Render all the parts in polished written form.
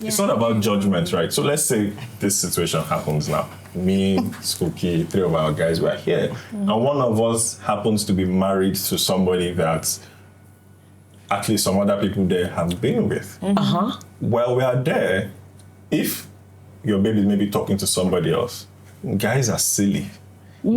It's not about judgment, right? So let's say this situation happens now. Me, Skuki, 3 of our guys were here, and one of us happens to be married to somebody that actually some other people there have been with. While we are there, if your baby is maybe talking to somebody else, guys are silly.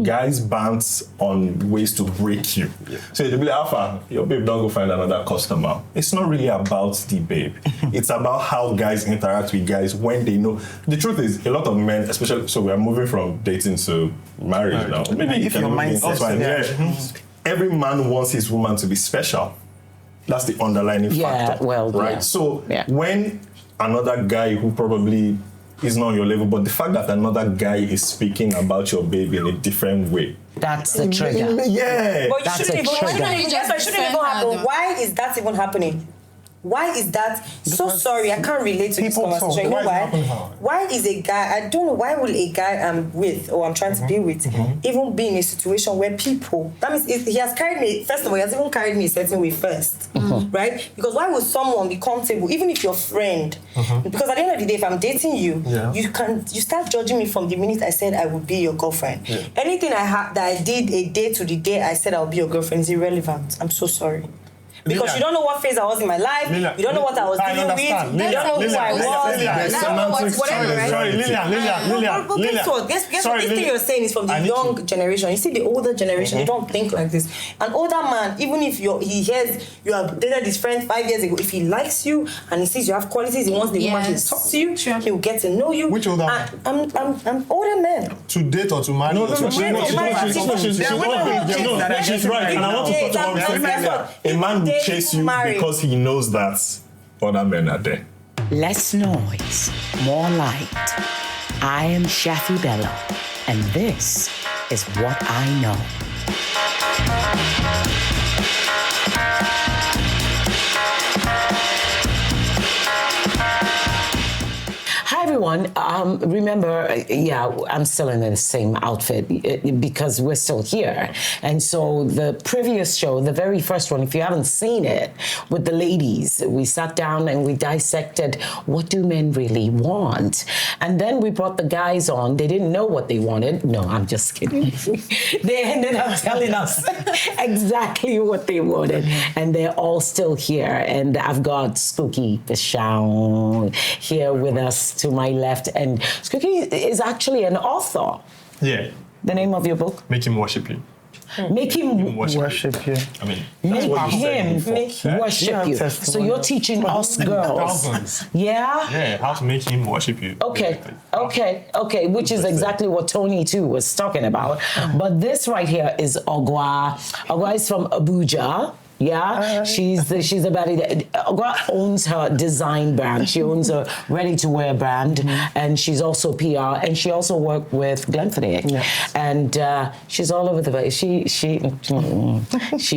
Guys bounce on ways to break you. So they'll be like, Alpha, your babe don't go find another customer. It's not really about the babe. It's about how guys interact with guys when they know. The truth is, a lot of men, especially, so we are moving from dating to marriage now. Maybe if your mindset. Every man wants his woman to be special. That's the underlying factor. Right? So when another guy who probably is not on your level, but the fact that another guy is speaking about your baby in a different way. That's the trigger. Yeah. But That's a trigger. it shouldn't even happen. Why is that even happening? Why is that? So sorry, I can't relate to this conversation. You know why? Why is a guy, I don't know, why will a guy I'm with or I'm trying to be with even be in a situation where people, that means he has carried me, first of all, he has even carried me a certain way first, right? Because why would someone be comfortable, even if you're friend, because at the end of the day, if I'm dating you, you start judging me from the minute I said I would be your girlfriend. Anything that I did a day to the day I said I would be your girlfriend is irrelevant. I'm so sorry. Because you don't know what phase I was in my life, you don't know what I was dealing with, you don't know who I was. Sorry, Lilian. Guess what? This thing you're saying is from the young generation. You see, the older generation, they don't think like this. An older man, even if he hears you have dated his friend 5 years ago, if he likes you and he sees you have qualities, he wants the woman to talk to you, he will get to know you. Which older man? I'm older men. To date or to marry? No, she's right. And I want to talk about a man will chase you because he knows that other men are there. Less noise, more light. I am Shaffy Bello, and this is What I Know. Hi everyone. Remember, I'm still in the same outfit because we're still here. And so the previous show, the very first one, if you haven't seen it, with the ladies, we sat down and we dissected what do men really want. And then we brought the guys on. They didn't know what they wanted. No, I'm just kidding. They ended up telling us exactly what they wanted. And they're all still here. And I've got Skuki, Peeshaun here with us to my left, and Skuki is actually an author. Yeah. The name of your book? Make him worship you. Make him worship you. I mean, make him worship you. So you're teaching us girls. Thousands. Yeah? Yeah, how to make him worship you. Okay, which is exactly what Toni too was talking about. But this right here is Ogwa. Ogwa is from Abuja. Yeah, she's about it. Ogwa owns her design brand. She owns a ready-to-wear brand, and she's also PR, and she also worked with Glenfiddich. Yes. And she's all over the place. She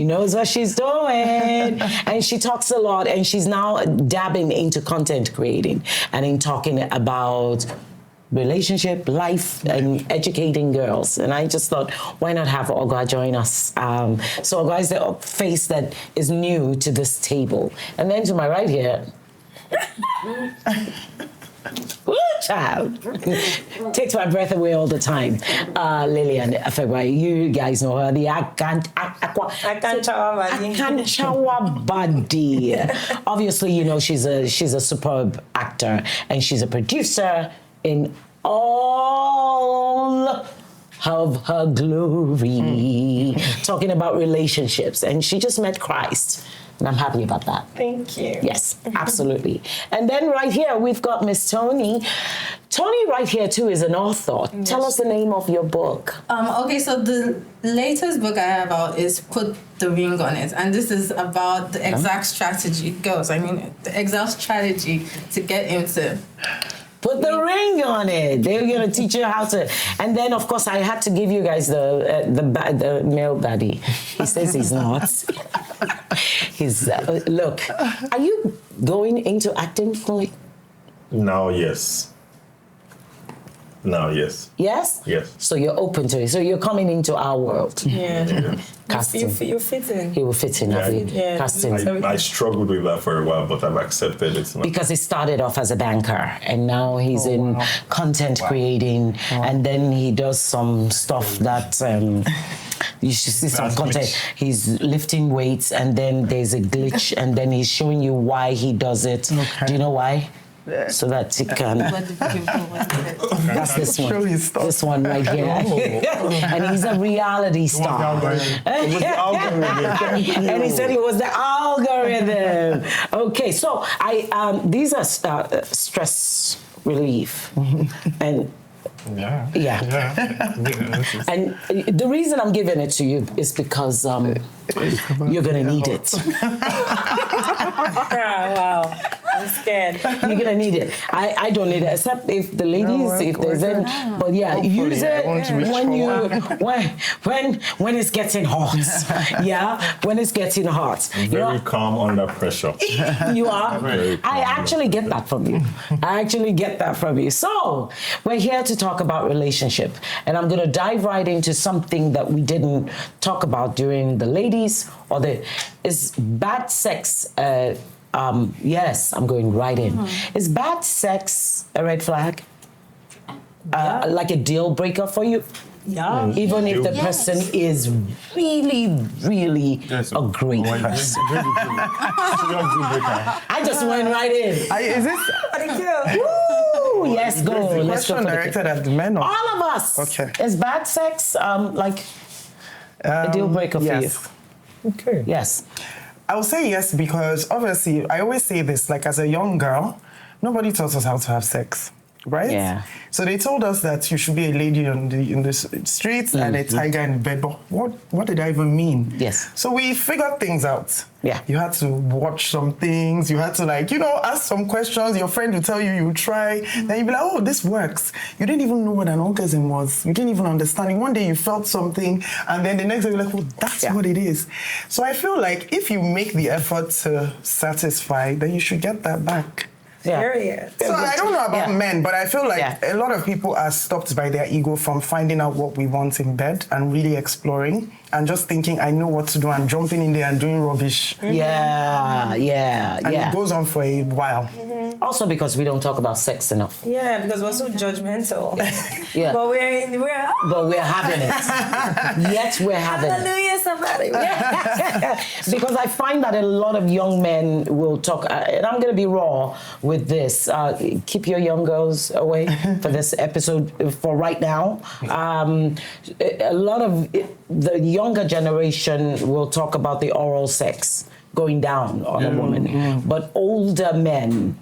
knows what she's doing, and she talks a lot. And she's now dabbing into content creating and in talking about relationship, life, and educating girls. And I just thought, why not have Ogwa join us? So Ogwa is the face that is new to this table. And then to my right here, woo, child, takes my breath away all the time. Lilian Afegbai, you guys know her, the Akanchawa Badi. Obviously, you know, she's a superb actor, and she's a producer in all of her glory, talking about relationships. And she just met Christ. And I'm happy about that. Thank you. Yes, absolutely. And then right here, we've got Miss Toni. Toni right here, too, is an author. Yes. Tell us the name of your book. Okay, so the latest book I have out is Put the Ring on It. And this is about the exact strategy, the exact strategy to get into... Put the ring on it. They're gonna teach you how to. And then, of course, I had to give you guys the male baddie. He says he's not. He's look. Are you going into acting? Now, yes. Now, yes. Yes? Yes. So you're open to it. So you're coming into our world. Yeah. Casting. You fit in. He will fit in, have you? Yeah. Casting. I struggled with that for a while, but I've accepted it now. Because he started off as a banker and now he's in content creating and then he does some stuff that you should see some content. He's lifting weights and then there's a glitch and then he's showing you why he does it. Okay. Do you know why? So that he can. That's this one. This one right here. And he's a reality star. And he said it was the algorithm. Okay, so these are stress relief, and. Yeah. And the reason I'm giving it to you is because you're gonna need it. Wow. I'm scared. You're gonna need it. I don't need it, except if the ladies, if there's any. But yeah, use it when it's getting hot. Yeah, when it's getting hot. Very calm under pressure. You are. I actually get that from you. So we're here to talk about relationship, and I'm gonna dive right into something that we didn't talk about during the ladies or is bad sex. Yes, I'm going right in. Is bad sex a red flag? Like a deal breaker for you? Yeah. Even if the person is really, really a great person. I just went right in. Is this? Woo! Yes, go. Let's go. Question directed at the men. Or? All of us. Okay. Is bad sex like a deal breaker for you? Okay. Yes. I would say yes because obviously I always say this, like as a young girl, nobody taught us how to have sex, right? Yeah. So they told us that you should be a lady in the streets and a tiger in bed. But what did I even mean? Yes. So we figured things out. Yeah. You had to watch some things. You had to ask some questions. Your friend will tell you, you try. Then you'll be like, oh, this works. You didn't even know what an orgasm was. You didn't even understand it. One day you felt something and then the next day you're like, oh, that's what it is. So I feel like if you make the effort to satisfy, then you should get that back. Yeah. So I don't know about men, but I feel like a lot of people are stopped by their ego from finding out what we want in bed and really exploring and just thinking, I know what to do and jumping in there and doing rubbish. Yeah. And it goes on for a while. Also because we don't talk about sex enough. Yeah, because we're so judgmental. Yeah. But we're having it. Yet we're having it. Hallelujah, somebody. Because I find that a lot of young men will talk, and I'm going to be raw with this. Keep your young girls away for this episode for right now. A lot of the younger generation will talk about the oral sex going down on a woman, but older men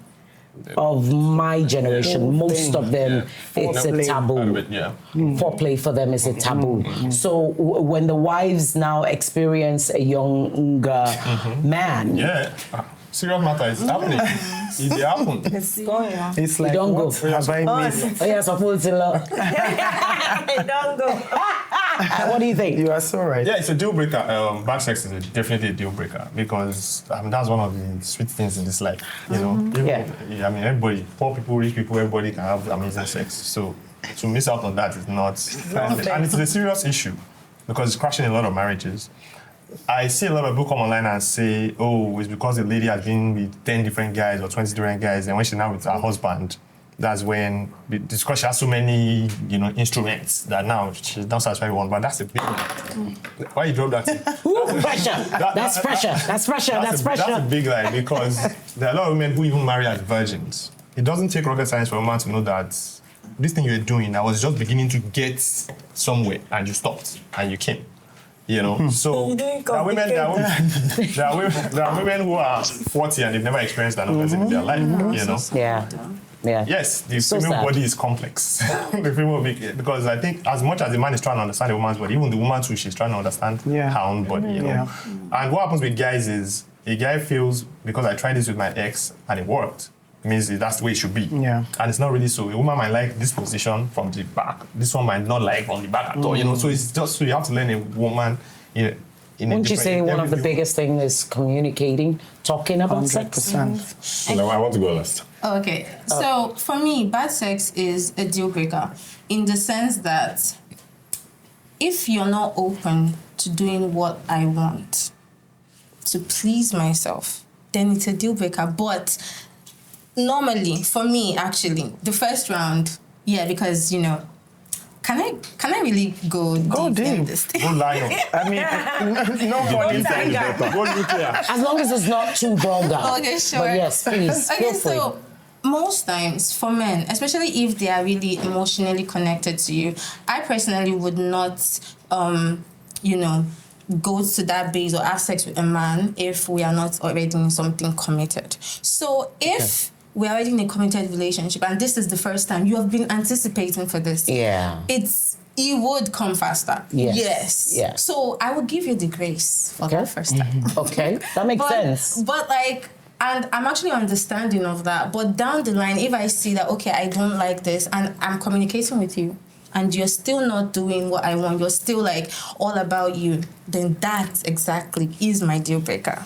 of my generation, most of them, it's a taboo. Foreplay for them is a taboo. So when the wives now experience a younger man, serious matter is happening. It happened. It's going on. It's like, don't go. what have I missed? Oh, yeah, suppose in love. Don't go. What do you think? You are so right. Yeah, it's a deal breaker. Bad sex is definitely a deal breaker because that's one of the sweet things in this life. You know, everybody, poor people, rich people, everybody can have amazing sex. So to miss out on that is not, and it's a serious issue because it's crashing a lot of marriages. I see a lot of people come online and say, oh, it's because the lady has been with 10 different guys or 20 different guys, and when she's now with her husband, that's when, because she has so many, instruments that now she's not satisfied with one, but that's a big one. Why you drop that? Pressure. That's pressure. That's pressure. That's pressure. That's a big lie because there are a lot of women who even marry as virgins. It doesn't take rocket science for a man to know that this thing you're doing, I was just beginning to get somewhere and you stopped and you came. So there are women who are 40 and they've never experienced an orgasm in their life, Yeah. Yes, the female body is complex. The female because I think as much as the man is trying to understand the woman's body, even the woman too, she's trying to understand her own body, And what happens with guys is a guy feels because I tried this with my ex and it worked. It means that's the way it should be. Yeah. And it's not really so. A woman might like this position from the back. This one might not like from the back at all, So it's just, so you have to learn a woman, Wouldn't you say one of the biggest things is communicating, talking about sex? No, I want to go last. Okay, so for me, bad sex is a deal breaker in the sense that if you're not open to doing what I want to please myself, then it's a deal breaker. But normally, for me, actually, the first round, yeah, because, you know, can I really go deep in this thing? Go lion. I mean, nobody saying that. Go nuclear. As long as it's not too vulgar. Okay, sure. But yes, please, Okay, feel free. so most times for men, especially if they are really emotionally connected to you, I personally would not, you know, go to that base or have sex with a man if we are not already in something committed. So if we're already in a committed relationship and this is the first time, you have been anticipating for this. Yeah. It would come faster. Yes. Yeah. So I would give you the grace for that first time. Okay, that makes sense. But like, and I'm actually understanding of that. But down the line, if I see that, okay, I don't like this, and I'm communicating with you, and you're still not doing what I want, you're still like all about you, then that exactly is my deal breaker.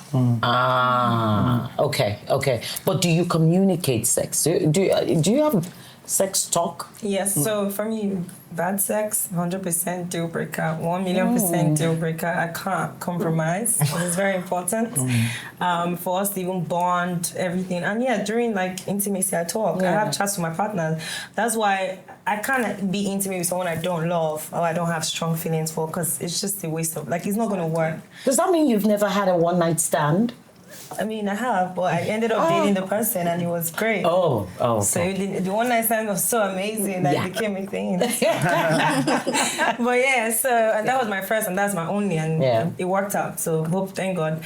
Okay. But do you communicate sex? Do you have sex talk? Yes, so for me, bad sex, 100% deal breaker, 1,000,000% deal breaker. I can't compromise. It's very important for us to even bond, everything. And yeah, during like intimacy, I talk. I have chats with my partner. That's why I can't be intimate with someone I don't love or I don't have strong feelings for, because it's just a waste of, like, it's not going to work. Does that mean you've never had a one-night stand? I mean, I have, but I ended up dating the person and it was great. Oh. So the one night stand was so amazing that it became a thing. But yeah, so and that was my first and that's my only, and it worked out. So thank God.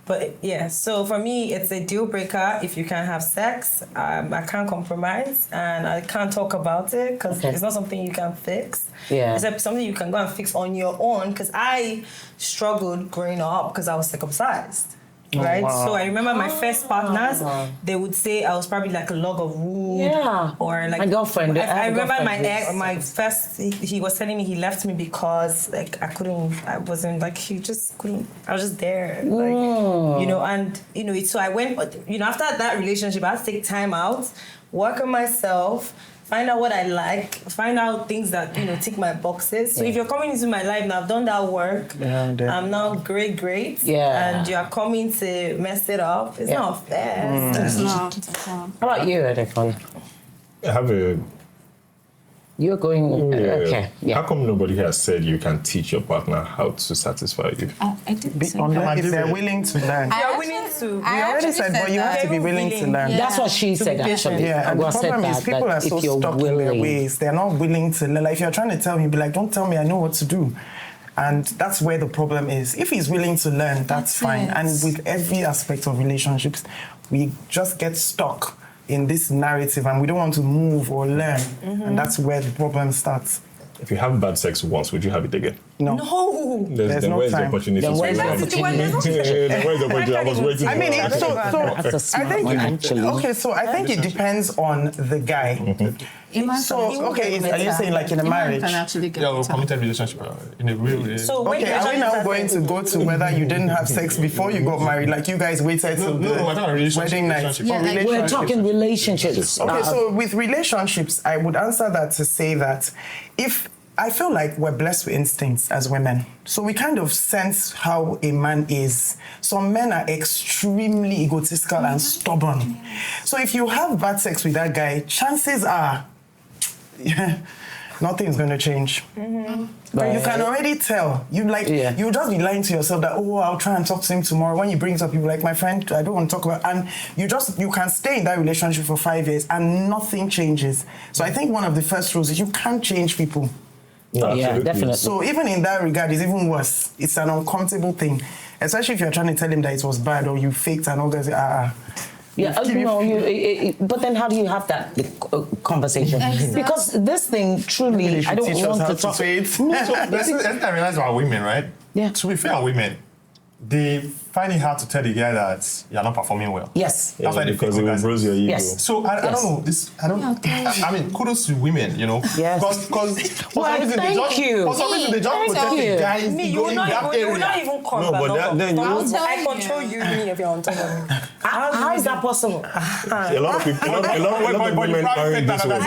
But yeah, so for me, it's a deal breaker if you can't have sex. I can't compromise and I can't talk about it because it's not something you can fix. Yeah. It's something you can go and fix on your own, because I struggled growing up because I was circumcised. Right, so I remember my first partners. They would say I was probably like a log of wood, or like my girlfriend. I remember my first. He was telling me he left me because like I wasn't like he just couldn't. I was just there, like you know, and you know. So I went, you know, after that relationship, I had to take time out, work on myself. Find out what I like, find out things that, you know, tick my boxes. So if you're coming into my life now, I've done that work. I'm now great. And you're coming to mess it up. It's not fair. It's not. How about you, Adekunle? I have You're going, okay. Yeah. How come nobody has said you can teach your partner how to satisfy you? I did say Unless if they're willing to learn. You're willing to. We already said, but you have to be willing to learn. Yeah. That's what she said, actually. Yeah, and the problem is people are so stuck in their ways. They're not willing to learn. Like, if you're trying to tell me, be like, don't tell me, I know what to do. And that's where the problem is. If he's willing to learn, that's fine. And with every aspect of relationships, we just get stuck in this narrative and we don't want to move or learn. And that's where the problem starts. If you have bad sex once, would you have it again? No. There's no where's time. the opportunity? Where's the opportunity? I was waiting. I mean, That's a smart one, actually. Okay, so I think it depends on the guy. So, okay, are you saying like in a marriage? Can actually get a committed relationship in a real way. So okay, are we now going to go to whether you didn't have sex before you got married? Like you guys waited till the wedding night? Yeah, like we're talking relationships. Okay, so with relationships, I would answer that to say that if I feel like we're blessed with instincts as women. So we kind of sense how a man is. Some men are extremely egotistical and stubborn. So if you have bad sex with that guy, chances are nothing's going to change. But you can already tell. You just be lying to yourself that, oh, I'll try and talk to him tomorrow. When he brings up, you're like, my friend, I don't want to talk about. And you can stay in that relationship for 5 years and nothing changes. So I think one of the first rules is you can't change people. No, yeah, definitely. So even in that regard, it's even worse. It's an uncomfortable thing, especially if you're trying to tell him that it was bad or you faked and all that. But then how do you have that conversation? Because this thing truly, I don't want to talk. So I realize about women, right? Yeah. To be fair, women, the find it hard to tell the guy that you're not performing well. Yes. That's why because it will bruise your ego. Yes. So I don't know this. I mean, kudos to women, you know. Yes. Because for Well, some reason thank you. For some reason they just Thank protect you. the guys. Me, you will not even come No, but back. then you I control you if you're on top of me. How is that possible? a lot of people, a lot of women aren't this way.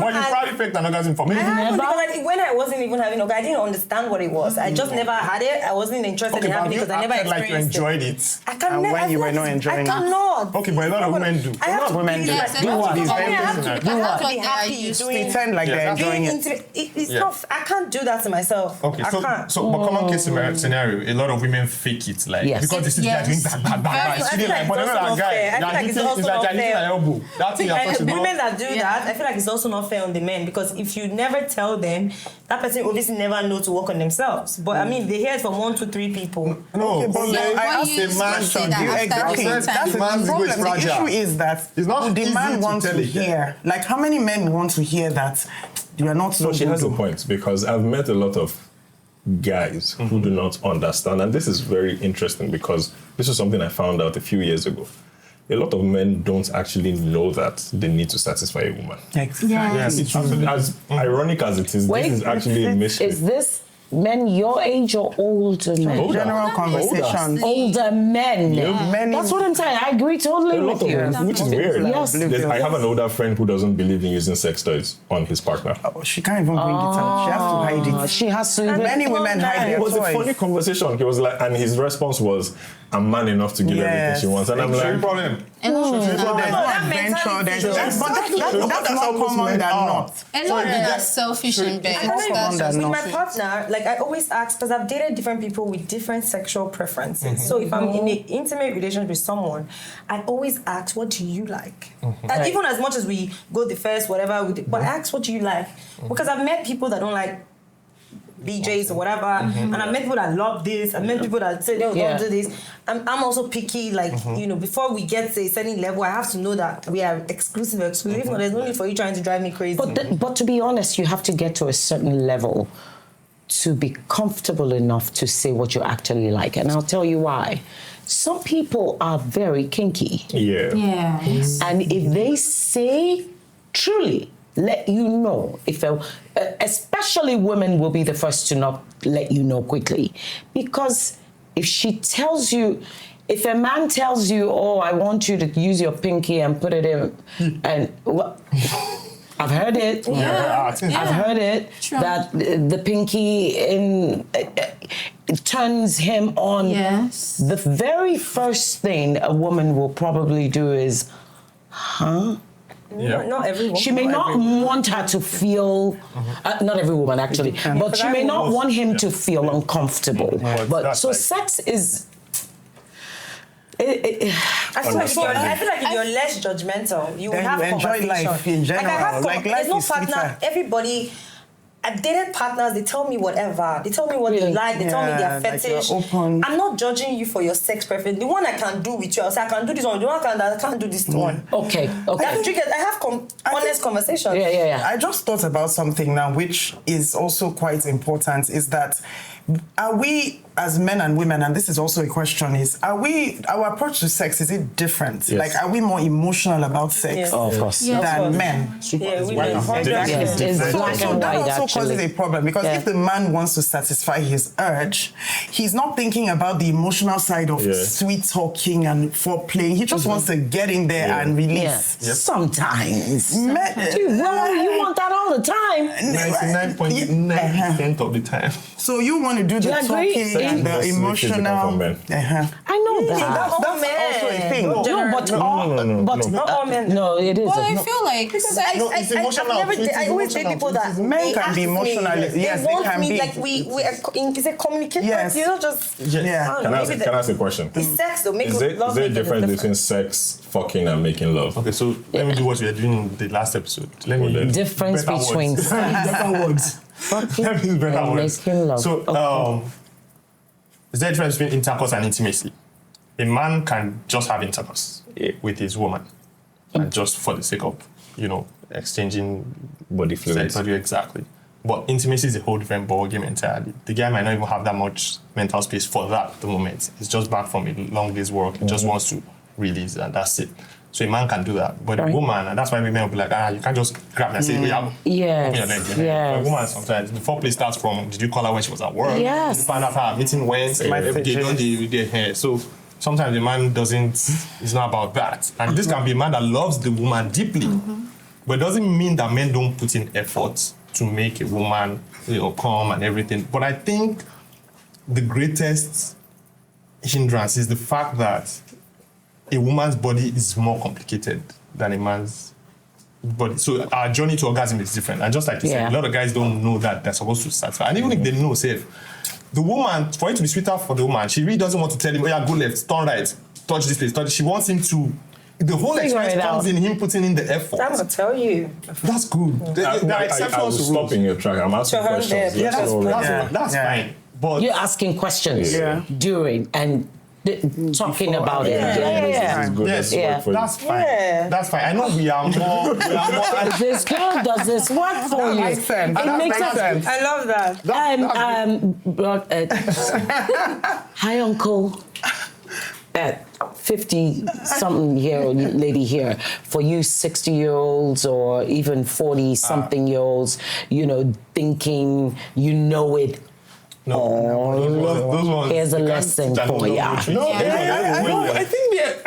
But you probably faked an orgasm for me. Because when I wasn't even having, I didn't understand what it was. I just never had it. I wasn't interested in having it because I never like you experienced enjoyed it. I can And never. when you were not enjoying it. I cannot. Okay, but a lot of women do. I have to women be do. like, Do what? I have to That's be what they are happy used to. doing. Pretend like they're enjoying it. It's Yeah. not. I can't do that to myself. Okay, I can't. so but common case scenario, a lot of women fake it, like Yes. because they see the guy doing bad. It's I feeling feel like, like but it's they're not also that guy. not fair. I feel like it's also not like fair. elbow. That thing you're touching. Women that do that, I feel like it's also not fair on the men because if you never tell them, that person obviously never know to work on themselves. But I mean, they hear it from 1 to 3 people. No, Okay, but like, I Why asked you a man, say that you after exactly. the That's time? the man's ego is problem. The fragile. issue is that It's not the easy man to wants tell to a guy. hear. Like, how many men want to hear that you are not so No, she has a good? point because I've met a lot of guys who do not understand, and this is very interesting because this is something I found out a few years ago. A lot of men don't actually know that they need to satisfy a woman. Exactly. yes, it's true. As ironic as it is, Wait, this is actually a mystery. Is this men your age or older men? Older. General conversation. Older men. Many- That's what I'm saying. I agree totally A lot with of you. them, which is weird. Yes. I have an older friend who doesn't believe in using sex toys on his partner. Oh, she can't even bring it out. She has to hide it. She has to. Many women hide It their was a funny toys. conversation. He was like, and his response was, "I'm man enough to give everything she wants." And I'm Same like, problem. A lot of So there's no that adventure. mentality There's is- but that's how more most common men than are. not. a lot of them are selfish in bed. I don't know, That's with not- my partner, like I always ask because I've dated different people with different sexual preferences. So if I'm in an intimate relationship with someone, I always ask, "What do you like?" And even as much as we go the first, whatever, but I ask, "What do you like?" Because I've met people that don't like BJs or whatever, and I've met people that love this. I've met people that say they don't do this. I'm also picky, like before we get to a certain level, I have to know that we are exclusive. If not, there's no need for you trying to drive me crazy. But to be honest, you have to get to a certain level to be comfortable enough to say what you actually like. And I'll tell you why. Some people are very kinky. yeah. Yeah. And if they say truly, let you know, especially women will be the first to not let you know quickly. Because if she tells you, if a man tells you, "Oh, I want you to use your pinky and put it in," and I've heard it. I've heard it True. that the pinky it turns him on. Yes. The very first thing a woman will probably do is, "Huh?" Yeah. Not everyone. She may not want her to feel, not every woman actually, but she may not want him to feel uncomfortable. But that's so like- sex is. I feel like if you're less judgmental, you will Then have you enjoy conversation. life in general. Like I have Like, there's life no is partner. sweeter. Everybody. I've dated partners, they tell me whatever. They tell me what they Really? like, they tell me their Yeah, like you're fetish. open. I'm not judging you for your sex preference. The one I can do with you, I'll say I can do this one. The one I can't do this one. Okay. I have honest conversations. Yeah. I just thought about something now, which is also quite important, is that are we, as men and women, and this is also a question, is our approach to sex, is it different? Yes. Like, are we more emotional about sex Yes. Oh, of course. Yeah. than men? Yeah, we White will. and Exactly. Yes, it's black So and that white, also causes actually. a problem because if the man wants to satisfy his urge, he's not thinking about the emotional side of sweet talking and foreplay. He just wants to get in there and release. Yeah. Sometimes. Men- Dude, well, you want that all the time. 99.9% of the time. So you want to do the you agree? talking and the That's the physical emotional. from men. I know that. That's also a thing. No, but Not all men. no, it isn't. Well, I feel like it's emotional. I always date people that Men can be emotional. Yes, they want can me be. like it's a communication. Yes. You don't just. Yeah. I don't Can know, I maybe ask a question? It's sex though. Make Is there love a making difference is between sex, fucking, and making love? Okay, so let me do what we were doing in the last episode. Let me Difference better between words. sex, better words. fucking, Let me use better and words. making love. So, is there a difference between intercourse and intimacy? A man can just have intercourse with his woman, and just for the sake of, exchanging Body fluids. sex, exactly. But intimacy is a whole different ballgame entirely. The guy might not even have that much mental space for that at the moment. He's just back from a long day's work. He just wants to release, and that's it. So a man can do that. But a woman, and that's why women will be like, you can't just grab me and say, open your leg. For a woman, sometimes the foreplay starts from, did you call her when she was at work? Yes. Did you find out how her meeting went? So sometimes the man it's not about that. And this can be a man that loves the woman deeply. But it doesn't mean that men don't put in effort to make a woman, come and everything. But I think the greatest hindrance is the fact that a woman's body is more complicated than a man's body. So our journey to orgasm is different. And just like you said, a lot of guys don't know that they're supposed to satisfy. And even if they know, the woman, for it to be sweeter for the woman, she really doesn't want to tell him, go left, turn right, touch this place, she wants him to. The whole experience comes in him putting in the effort. I'm gonna tell you. That's good. There are exceptions I was stopping your track. I'm asking questions. That's fine. But you're asking questions during and talking about it. That's fine. That's fine. I know we are more. This girl does this work for you. Makes sense. It makes sense. I love that. Hi, Uncle. 50-something-year-old lady here, for you 60-year-olds or even 40-something-year-olds, thinking you know it. Those ones. Here's a lesson for you. I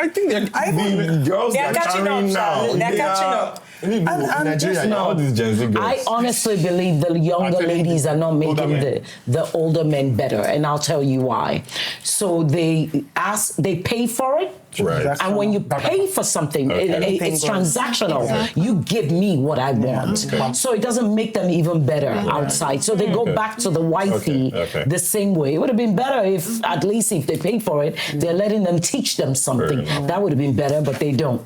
think the girls they're catching up now. They're catching up. Nigeria, all these Gen Z girls. I honestly believe the younger ladies are not making the older men better, and I'll tell you why. So they pay for it. Right. And when you pay for something, it's transactional. You give me what I want. So it doesn't make them even better outside. So they go back to the wifey the same way. It would have been better if, at least if they paid for it, they're letting them teach them something. That would have been better, but they don't.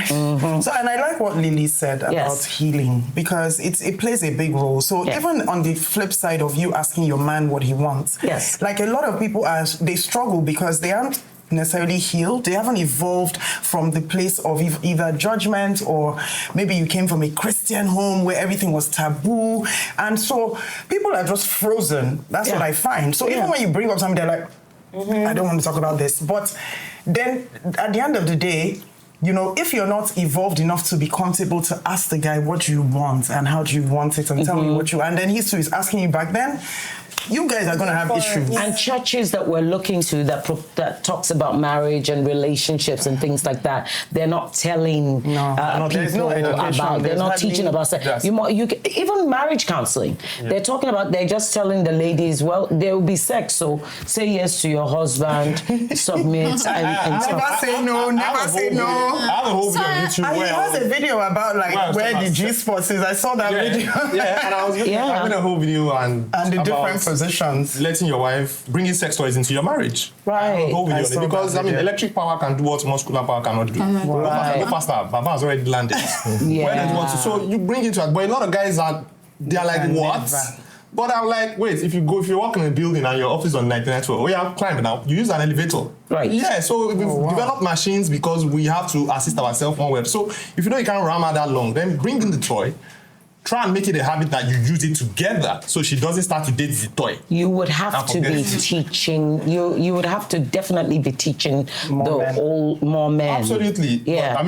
So, and I like what Lily said about healing, because it plays a big role. So even on the flip side of you asking your man what he wants, like a lot of people they struggle because they aren't necessarily healed. They haven't evolved from the place of either judgment, or maybe you came from a Christian home where everything was taboo, and so people are just frozen. That's what I find. So even when you bring up something, they're like, I don't want to talk about this. But then at the end of the day, if you're not evolved enough to be comfortable to ask the guy what you want and how do you want it, and tell me what and then he too is asking you back, then you guys are going to have issues. And churches that we're looking to that talks about marriage and relationships and things like that, they're not telling people about. They're not teaching about sex. Even marriage counseling, they're talking about. They're just telling the ladies, well, there will be sex, so say yes to your husband, submit, and never say no. Never say no. I have a whole video on YouTube he has a video about where the G-spot is. I saw that video. And I was having a whole video and the different positions. Letting your wife bringing sex toys into your marriage. Right. Because electric power can do what muscular power cannot do. Go faster. Baba has already landed. So you bring it to it. But a lot of guys they're like, what? But I'm like, wait, if you walk in a building and your office is on 99th floor, climb now. You use an elevator. Right. Yeah, so we've developed machines because we have to assist ourselves one way. So if you know you can't ram her that long, then bring in the toy. Try and make it a habit that you use it together, so she doesn't start to date the toy. You would have to be teaching. You would have to definitely be teaching more men. Absolutely. Yeah.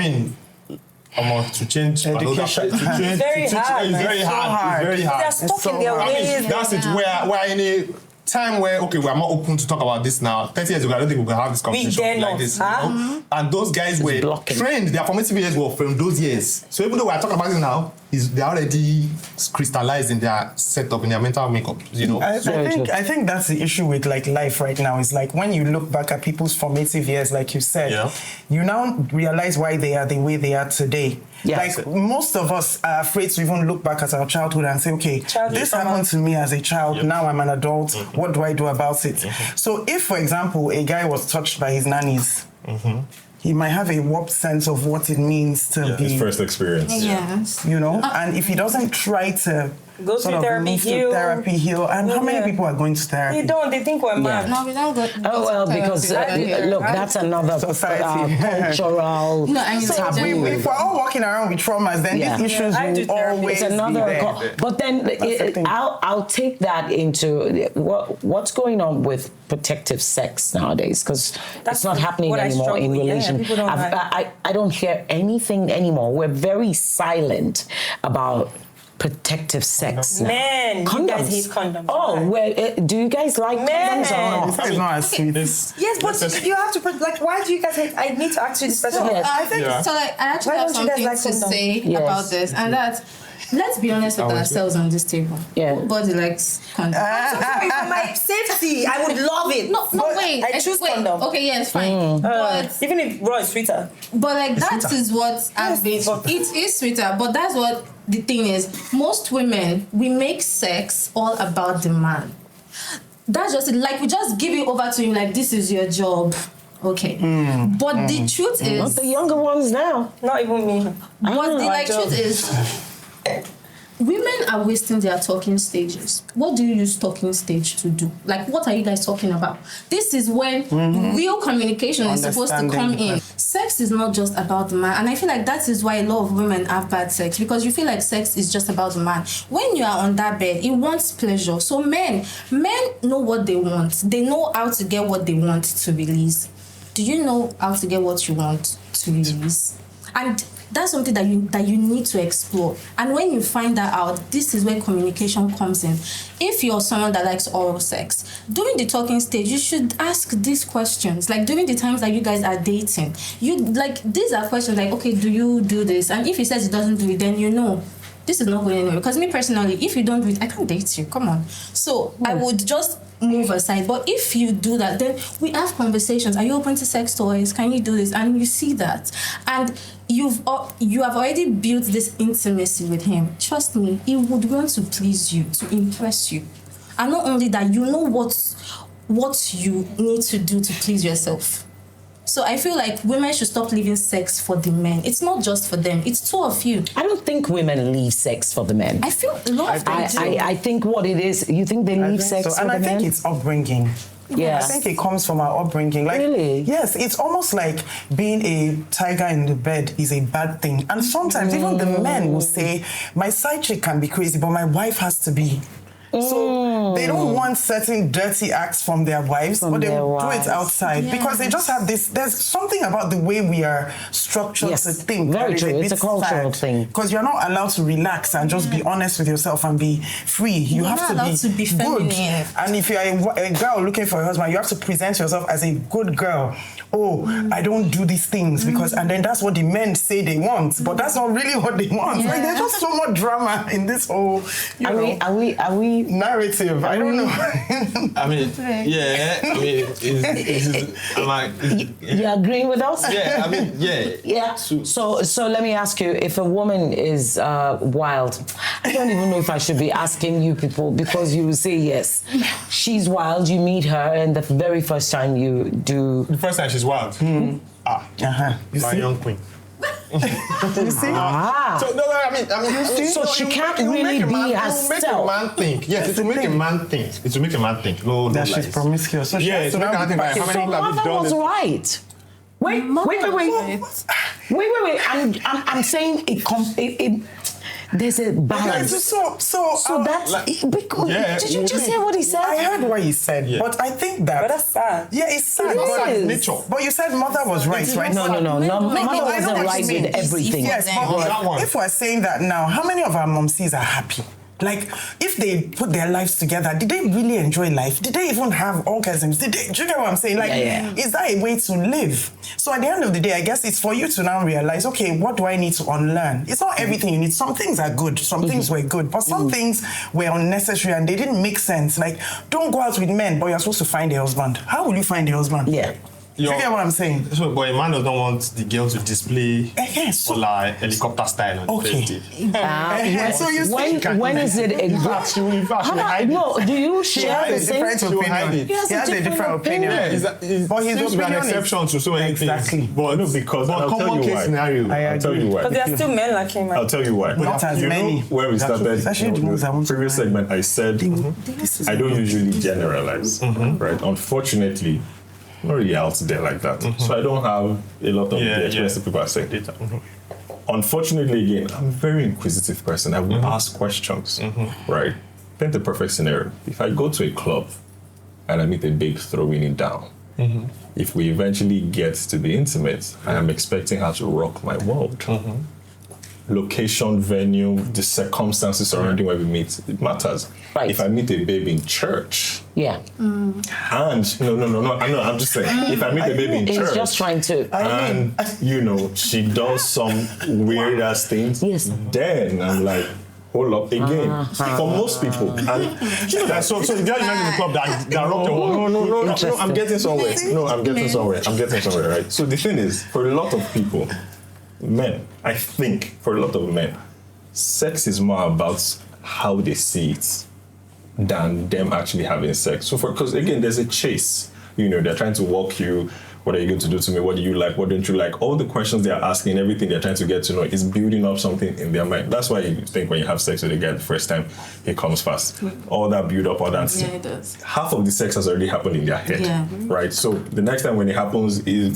But, to change education. It's very hard. They're stuck in their ways. That's it. We're in a time where we're more open to talk about this now. 30 years ago, I don't think we could have this conversation like this. And those guys were trained. Their formative years were from those years. So even though we're talking about it now, they're already crystallized in their setup, in their mental makeup. I think that's the issue with life right now. Is when you look back at people's formative years, like you said, you now realize why they are the way they are today. Yes. Most of us are afraid to even look back at our childhood and say, okay, this happened to me as a child. Now I'm an adult. What do I do about it? So if, for example, a guy was touched by his nannies, he might have a warped sense of what it means to be... his first experience. Yes. And if he doesn't try to Go to therapy, heal. And how many people are going to therapy? They don't. They think we're mad. No, we don't go. Oh well, because look, that's another Society. cultural. No, I mean, So taboo. if we're all walking around with traumas, then these issues will always It's another. be there. But then I'll take that into what's going on with protective sex nowadays, because it's not happening anymore in relations. I don't hear anything anymore. We're very silent about protective sex. Man, condoms. You guys hate condoms. Oh, well, do you guys like condoms or not? It's not as sweet. Yes, but you have to like. Why do you guys hate? I need to ask you this question. I think so. Like, I actually have something to say about this, and that's. Let's be honest with ourselves on this table. Yeah. Nobody likes condoms. I'm so sorry, for my safety, I would love it. No, wait. I choose condom. Okay, yeah, it's fine. But even if raw is sweeter. But like that is what I've been. It is sweeter, but that's what the thing is. Most women, we make sex all about the man. That's just it. Like we just give it over to him. Like this is your job. Okay. But the truth is, not the younger ones now. Not even me. But the truth is. Women are wasting their talking stages. What do you use talking stage to do? Like, what are you guys talking about? This is when real communication is supposed to come in. Sex is not just about the man. And I feel like that is why a lot of women have bad sex, because you feel like sex is just about the man. When you are on that bed, it wants pleasure. So men know what they want. They know how to get what they want to release. Do you know how to get what you want to release? And that's something that you need to explore. And when you find that out, this is where communication comes in. If you're someone that likes oral sex, during the talking stage, you should ask these questions. Like during the times that you guys are dating, these are questions like, okay, do you do this? And if he says he doesn't do it, then you know this is not going anywhere. Because me personally, if you don't do it, I can't date you. Come on. So I would just move aside. But if you do that, then we have conversations. Are you open to sex toys? Can you do this? And you see that. And you have already built this intimacy with him. Trust me, he would want to please you, to impress you. And not only that, you know what you need to do to please yourself. So I feel like women should stop leaving sex for the men. It's not just for them. It's two of you. I don't think women leave sex for the men. I feel a lot of them do. I think what it is, you think they leave sex for the men? And I think it's upbringing. Yeah. I think it comes from our upbringing. Like, really? Yes, it's almost like being a tiger in the bed is a bad thing. And sometimes even the men will say, my side chick can be crazy, but my wife has to be. So they don't want certain dirty acts from their wives, but they will do it outside because they just have this. There's something about the way we are structured to think. Very true. It's a cultural thing. Because you're not allowed to relax and just be honest with yourself and be free. You have to be good. And if you're a girl looking for a husband, you have to present yourself as a good girl. Oh, I don't do these things because, and then that's what the men say they want, but that's not really what they want. Like there's just so much drama in this whole, Are we narrative. I don't know. I mean, yeah. I mean, I'm like, you agreeing with us? Yeah. I mean, yeah. Yeah. So let me ask you: if a woman is wild, I don't even know if I should be asking you people because you will say yes. She's wild. You meet her, and the very first time you do. The first time she's wild. You My see? young queen. You see? So no, I mean, so she can't really be herself. Make a man think. Yes, it will make a man think. It will make a man think. No, that she's promiscuous. So yeah, it's making her think. Like, how many people have done was this? Right. Wait. I'm saying it there's a balance. So that's because did you just hear what he said? I heard what he said, but I think that. But that's sad. Yeah, it's sad. It is. But you said mother was right, right? No. Mother wasn't right with everything. Yes, but if we're saying that now, how many of our momsies are happy? Like, if they put their lives together, did they really enjoy life? Did they even have orgasms? Do you get what I'm saying? Like, is that a way to live? So at the end of the day, I guess it's for you to now realize, okay, what do I need to unlearn? It's not everything you need. Some things are good. Some things were good. But some things were unnecessary and they didn't make sense. Like, don't go out with men, but you're supposed to find a husband. How will you find a husband? Yeah. You get what I'm saying? So, but a man does not want the girl to display So, like helicopter style on the first day. So you see, when is it exact? No, do you share the same? He has a different opinion. But his opinion an exception to so many things. But no, because I'll tell you why. I'll tell you why. But there are still men like him. I'll tell you why. Not as many. Where we started the previous segment, I said I don't usually generalize, right? Unfortunately, I'm not really out there like that. So I don't have a lot of the experience that people are saying. Unfortunately, again, I'm a very inquisitive person. I will ask questions, right? Paint the perfect scenario. If I go to a club and I meet a babe throwing it down, if we eventually get to be intimate, I am expecting her to rock my world. Location, venue, the circumstances surrounding where we meet, it matters. Right. If I meet a babe in church, and I'm just saying, if I meet a babe in church, He's just trying to, and she does some weird ass things, then I'm like, hold up again. For most people, and so the girl you met in the club that rocked your world. No, I'm getting somewhere. I'm getting somewhere, right? So the thing is, for a lot of people, men, I think for a lot of men, sex is more about how they see it than them actually having sex. So because again, there's a chase. They're trying to walk you. What are you going to do to me? What do you like? What don't you like? All the questions they're asking, everything they're trying to get to know is building up something in their mind. That's why you think when you have sex with a guy the first time, it comes fast. All that build up, all that. Yeah, it does. Half of the sex has already happened in their head, right? So the next time when it happens, you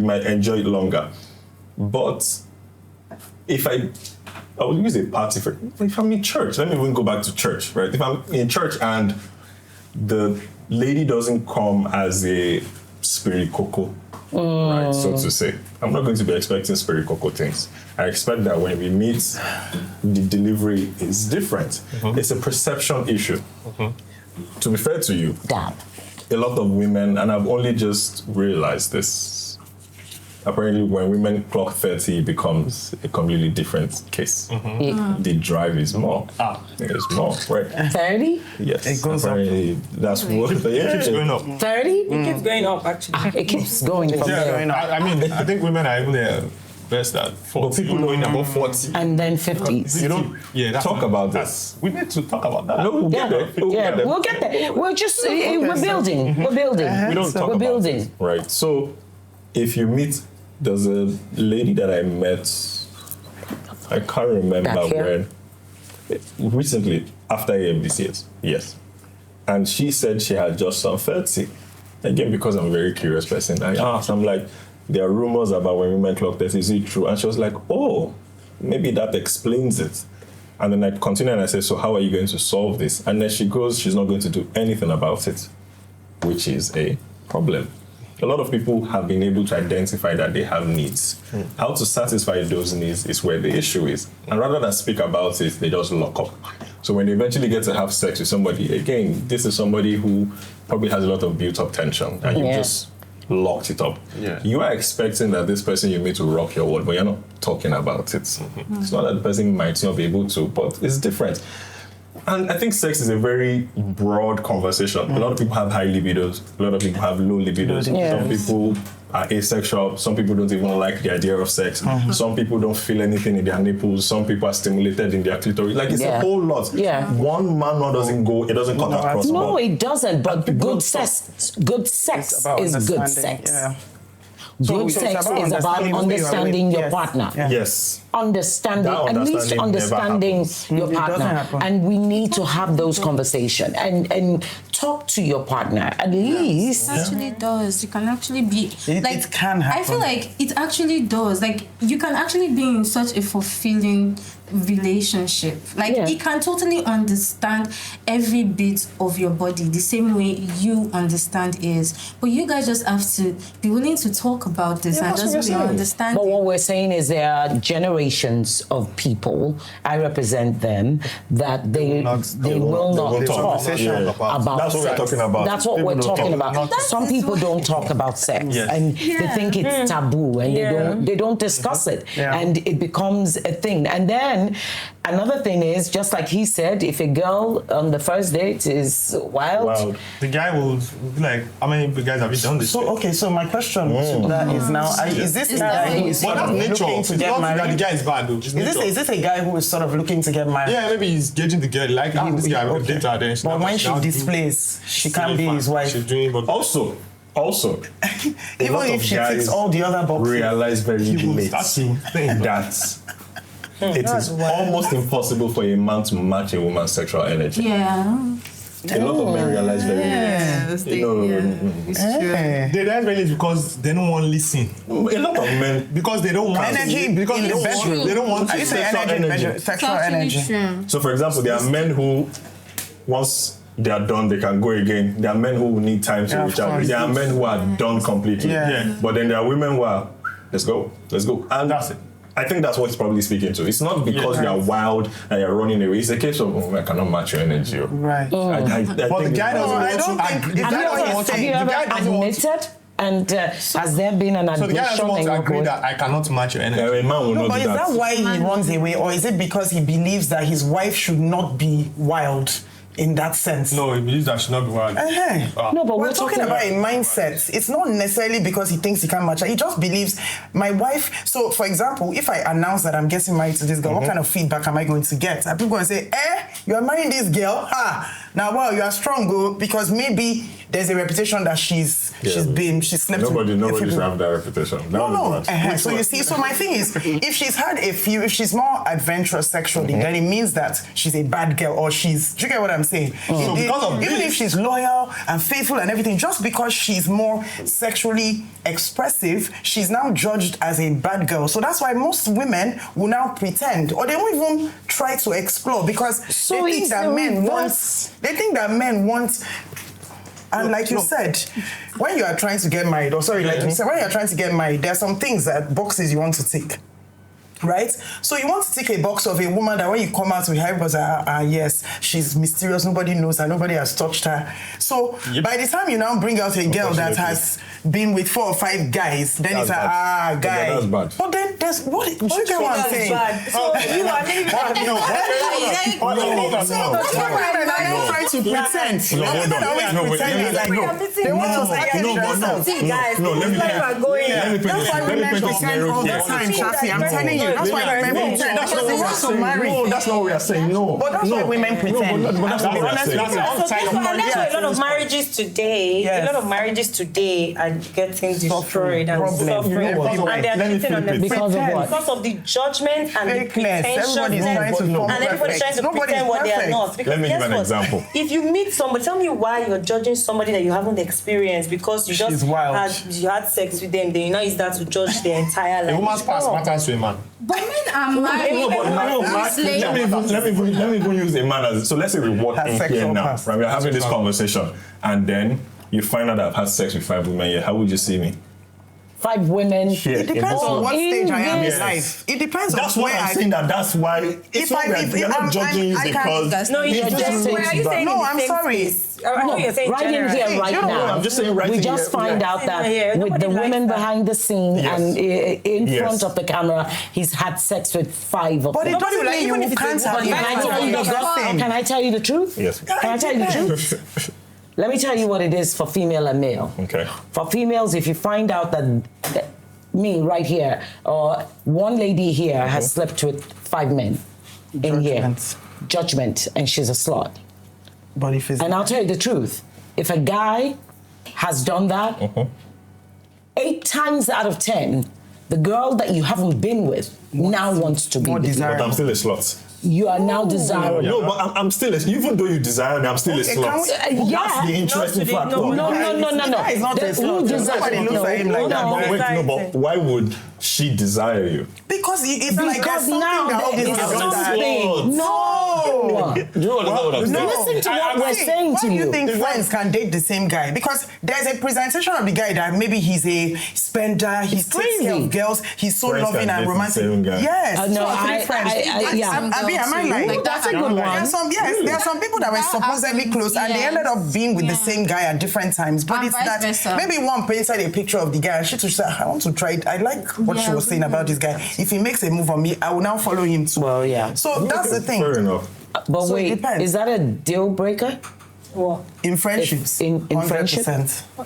might enjoy it longer. But if I would use a party if I'm in church, let me even go back to church, right? If I'm in church and the lady doesn't come as a spirit cocoa, right, so to say, I'm not going to be expecting spirit cocoa things. I expect that when we meet, the delivery is different. It's a perception issue. To be fair to you, a lot of women, and I've only just realized this, apparently when women clock 30, it becomes a completely different case. The drive is more. It's more, right? 30? Yes. It goes up. That's what it keeps going up. 30? It keeps going up, actually. It keeps going from there. I mean, I think women are even best at 40. But people going above 40. And then 50s. You don't talk about this. We need to talk about that. No, we'll get there. We'll get there. We're just, we're building. We're building. We don't talk about building. it, right? So if you meet, there's a lady that I met, I can't remember when, recently, after AMDCS, yes. And she said she had just turned 30. Again, because I'm a very curious person, I asked, I'm like, there are rumors about when women clock 30, is it true? And she was like, oh, maybe that explains it. And then I continued and I said, so how are you going to solve this? And then she goes, she's not going to do anything about it, which is a problem. A lot of people have been able to identify that they have needs. How to satisfy those needs is where the issue is. And rather than speak about it, they just lock up. So when they eventually get to have sex with somebody, again, this is somebody who probably has a lot of built-up tension, and you just locked it up. You are expecting that this person you meet will rock your world, but you're not talking about it. It's not that the person might not be able to, but it's different. And I think sex is a very broad conversation. A lot of people have high libidos. A lot of people have low libidos. Some people are asexual. Some people don't even like the idea of sex. Some people don't feel anything in their nipples. Some people are stimulated in their clitoris. Like, it's a whole lot. One manual doesn't cut across. No, it doesn't. But good sex is good sex. Good sex is about understanding your partner. Yes. Understanding, at least understanding your partner. And we need to have those conversations and talk to your partner. At least. It actually does. You can actually be like, it can happen. I feel like it actually does. Like, you can actually be in such a fulfilling relationship. Like, he can totally understand every bit of your body the same way you understand his. But you guys just have to be willing to talk about this and just be understanding. But what we're saying is there are generations of people, I represent them, that they will not talk about That's what we're talking about. That's what we're talking about. Some people don't talk about sex, and they think it's taboo, and they don't discuss it, and it becomes a thing. And then another thing is, just like he said, if a girl on the first date is wild. The guy will be like, how many guys have you done this? So, okay, so my question to that is now, is this a guy who is sort of looking to get married? The guy is bad though. Is this a guy who is sort of looking to get married? Yeah, maybe he's getting the girl, like, this guy will date her, then but when she displays, she can't be his wife. She's doing, but Also, even if she ticks all the other boxes, realize very late that it is almost impossible for a man to match a woman's sexual energy. Yeah. A lot of men realize very late. It's true. they realize very late because they don't want to listen. A lot of men, Because they don't want energy because in they the don't bedroom. want, they don't want I to say sexual energy. sexual Totally energy. true. so for example, there are men who, once they are done, they can go again. There are men who need time to Yeah, of recharge. course. There are men who are done completely. Yeah. But then there are women who are, let's go. And That's it. I think that's what he's probably speaking to. It's not because you are wild and you're running away. It's a case of, I cannot match your energy. Right. I But the think guy doesn't I want don't to. think- The have guy you doesn't ever- want to. Have you The ever guy doesn't want to. admitted? And has there been an So the guy admission? doesn't want and to you're agree going- that I cannot match your energy. a man will No, not but do is that why he runs away, or is it because he believes that his wife should not be wild in that sense? No, he believes that should not be wild. No, but We're talking about a mindset. It's not necessarily because he thinks he can't match her. He just believes my wife. So, for example, if I announce that I'm getting married to this girl, what kind of feedback am I going to get? Are people going to say, you are marrying this girl? Now, wow, you are strong, girl, because maybe there's a reputation that she's slept Nobody with. should have that reputation. No. So you see, so my thing is, if she's had a few, if she's more adventurous sexually, then it means that she's a bad girl, or do you get what I'm saying? So because of even this- if she's loyal and faithful and everything, just because she's more sexually expressive, she's now judged as a bad girl. So that's why most women will now pretend, or they won't even try to explore, because So they think it's that the men reverse. want. And like you said, when you are trying to get married, when you're trying to get married, there are some things that boxes you want to tick. Right? So you want to tick a box of a woman that when you come out with her, everybody's like, yes, she's mysterious, nobody knows her, nobody has touched her. So by the time you now bring out a girl that has been with 4 or 5 guys, then it's guy. That's bad. But then there's what you get what I'm saying? So you are living. Trying to pretend. They want to let me That's why women pretend all the time, Shaffy. I'm telling you. That's why women pretend. Because they want to marry. No, that's not what we are saying. No. But that's why women pretend. But that's not what we are saying. A lot of marriages today. Yes. A lot of marriages today are getting destroyed and suffering, You know what? and they are Let me cheating on flip them it. Because of what? because of the judgment and the Fakeness. Everybody's trying to pretentiousness, form and everybody's trying to Nobody's pretend what they are perfect. not. Because Let me give guess an what? example. If you meet somebody, tell me why you're judging somebody that you haven't experienced because you She's just wild. had sex with them. Then you now use that to judge their entire life. A woman's past matters to a man. But men are married. Let me even use a man as. So let's say we walk Has in sexual here now, past. right? We're having this conversation, and then you find out that I've had sex with 5 women. Yeah, how would you see me? 5 women. Here, It depends on what stage I am in Yes. life. It depends on That's why where I'm saying that. That's why. It's not that we are not judging you because. No, you're just saying. Are you saying No, in the I'm same sorry. space? I know you're saying Right in generally. here, right You know now. what? I'm just saying right We in just here, find yeah. out that Yeah, with nobody the likes women that. behind the scene Yes. and in Yes. front of the camera, he's had sex with 5 of But them. it doesn't mean even you if it's can't a have woman. Can I tell you the truth? Can I tell you the truth? Yes. Can I tell you the truth? Let me tell you what it is for female and male. Okay. For females, if you find out that me right here or one lady here has slept with 5 men in here, judgment, and she's a slut. But if it's And I'll tell you the truth. If a guy has done that, 8 times out of 10, the girl that you haven't been with now wants to be more with you. But I'm desirable. still a slut. You are now desirable. No, but I'm still a, even though you desire me, I'm still a slut. Yeah. That's the interesting fact. No. Guy is not a Who slut. desires- Nobody looks at him like that. But wait, no, but why would she desire you? Because it's like there's Because something now that all these there is girls something. are. No. Do you understand what I'm saying? Listen to what we're saying why to do you. you think friends can date the same guy? Because there's a presentation of the guy that maybe he's a spender, he takes care of girls, he's so Friends loving can and date the romantic. same guy. Yes, No, two or three friends. Am I lying? That's a good one. There are some people that were supposedly close and they ended up being with the same guy at different times. But And it's vice that versa. maybe one painted a picture of the guy and she too said, I want to try it. I like what she was saying about this guy. If he makes a move on me, I will now follow him too. Well, yeah. So that's the thing. Fair enough. But So it wait, depends. is that a deal breaker? What? In friendships, In 100%. friendship?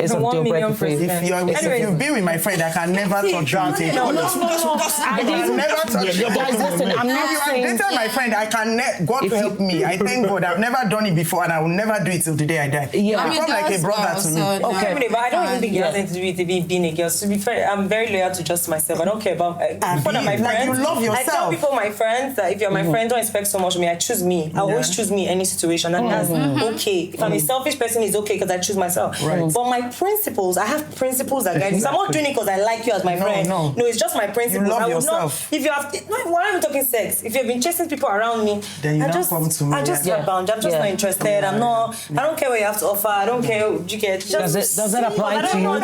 It's a The 1 deal breaker million for you. percent. If you've been with my friend, I can never touch you with a No, I can never touch you. Guys, listen, I'm If not you have saying... dated my friend, I can God If you- help me. I thank God I've never done it before and I will never do it till the day I die. Yeah. You become like a brother to me. Okay. But I don't even think it has anything to do with me being a girl. To be fair, I'm very loyal to just myself. I don't care about people that my like, friends. you love I tell yourself. people, my friends, that if you're my friend, don't expect so much of me. I choose me. I always choose me in any situation. And that's okay. If I'm a selfish person, it's okay because I choose myself. Right. But my principles, I have principles that guide me. So I'm not doing it because I like you as my friend. No. No, it's just my principles. You love I would yourself. not. If you have, no, we're not even talking sex. If you've been chasing people around me, Then you I now just, come to me, I just yeah. have boundaries. I'm just not interested. I'm not. I don't care what you have to offer. I don't care what you get. Just Does it apply I don't to you? know,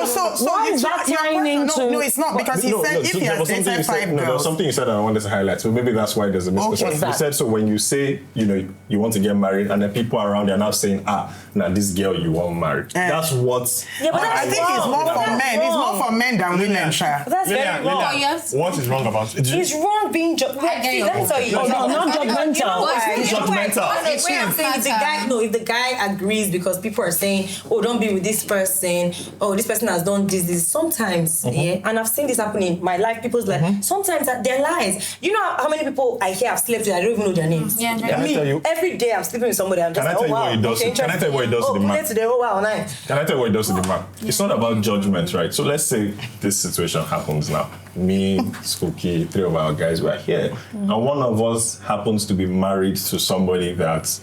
So Why is it's that not- your tying question- into- No, it's not because he said if he has dated five there was girls. something you said that I wanted to highlight. So maybe that's why there's a misconception. Okay. You said so when you say you want to get married, and then people around you are now saying now this girl you want married. That's what. Yeah, but I that's think it's wrong. more But for that's men. It's more for men than women, Sha. That's very wrong. Yes. What is wrong about it? It's wrong being I get you. let me tell you. Oh, no, not judgmental. You know why? It's You know why? judgmental. Wait, I'm saying if the guy agrees because people are saying, oh, don't be with this person. Oh, this person has done this. Sometimes, yeah, and I've seen this happen in my life. People's life. Sometimes they're lies. You know how many people I hear I've slept with? I don't even know their names. Yeah, Can I Me, tell you? every day I'm sleeping with somebody. I'm just Can I like, tell you oh what wow. it does? Okay, Can I tell you what it does to the man? Today, oh wow, nice. Can I tell you what it does to the man? It's not about judgment, right? So let's say this situation happens now. Me, Skuki, three of our guys were here, and one of us happens to be married to somebody that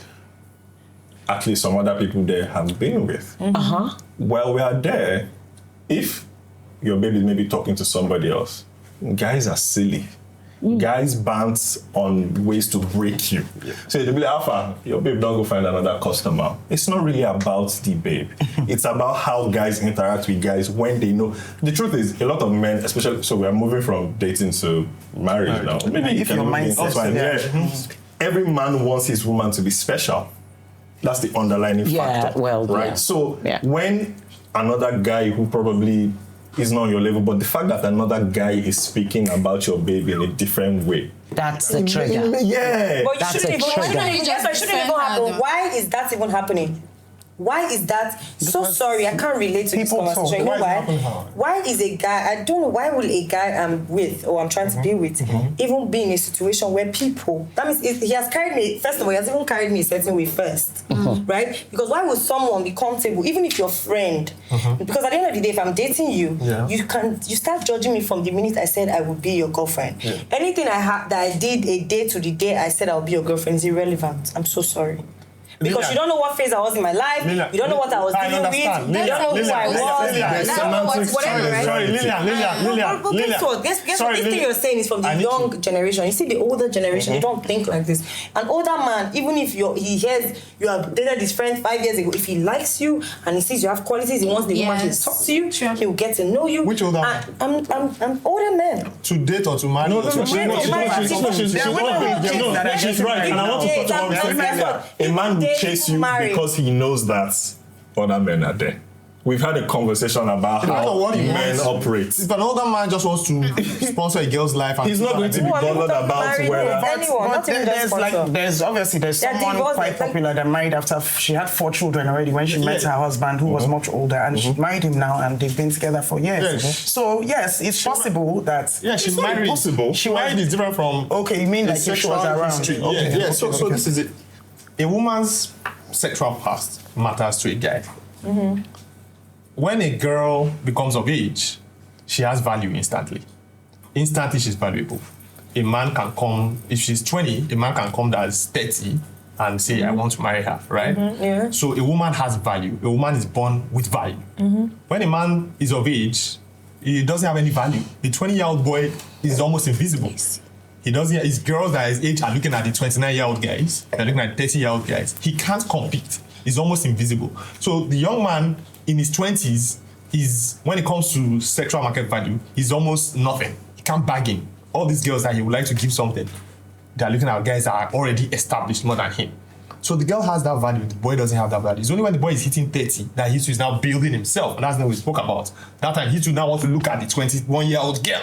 at least some other people there have been with. While we are there, if your baby is maybe talking to somebody else, guys are silly. Guys bounce on ways to break you. So they'll be like, Alpha, your babe don't go find another customer. It's not really about the babe. It's about how guys interact with guys when they know. The truth is, a lot of men, especially, so we are moving from dating to marriage now. Maybe If your mindset, Every man wants his woman to be special. That's the underlying factor. Right? Yeah. So when another guy who probably is not on your level, but the fact that another guy is speaking about your baby in a different way. That's the trigger. Yeah. But you That's shouldn't a even. trigger. Yes, it shouldn't even happen. Why is that even happening? Why is that? So sorry, I can't relate to this people talk. conversation. You know Why why? is it happening? Why is a guy? I don't know. Why will a guy I'm with or I'm trying to be with even be in a situation where people? That means he has carried me. First of all, he has even carried me a certain way first, right? Because why would someone be comfortable, even if you're friend? Because at the end of the day, if I'm dating you, you start judging me from the minute I said I would be your girlfriend. Anything that I did a day to the day I said I would be your girlfriend is irrelevant. I'm so sorry. Because you don't know what phase I was in my life. You don't know what I was dealing with. You don't know who I was. Sorry, Lilian. Guess what? This thing you're saying is from the young generation. You see, the older generation, they don't think like this. An older man, even if he hears you have dated his friend 5 years ago, if he likes you and he sees you have qualities, he wants the woman to talk to you. He will get to know you. Which older man? I'm older men. To date or to marry? No, she's right. And I want to talk about a man will chase you because he knows that other men are there. We've had a conversation about how men operate. If an older man just wants to sponsor a girl's life, and he's not going to be bothered about whether. But there's someone quite popular that married after she had 4 children already when she met her husband who was much older, and she married him now and they've been together for years. So yes, it's possible that she's married. Possible. She married is different from. Okay, you mean like if she was around? History. Okay. So this is it. A woman's sexual past matters to a guy. When a girl becomes of age, she has value instantly. Instantly, she's valuable. A man can come, if she's 20, a man can come that's 30 and say, I want to marry her, right? So a woman has value. A woman is born with value. When a man is of age, he doesn't have any value. The 20-year-old boy is almost invisible. He doesn't. His girls that his age are looking at the 29-year-old guys. They're looking at 30-year-old guys. He can't compete. He's almost invisible. So the young man in his 20s is, when it comes to sexual market value, he's almost nothing. He can't bargain. All these girls that he would like to give something, they're looking at guys that are already established more than him. So the girl has that value. The boy doesn't have that value. It's only when the boy is hitting 30 that he is now building himself, and that's what we spoke about. That time he too now wants to look at the 21-year-old girl.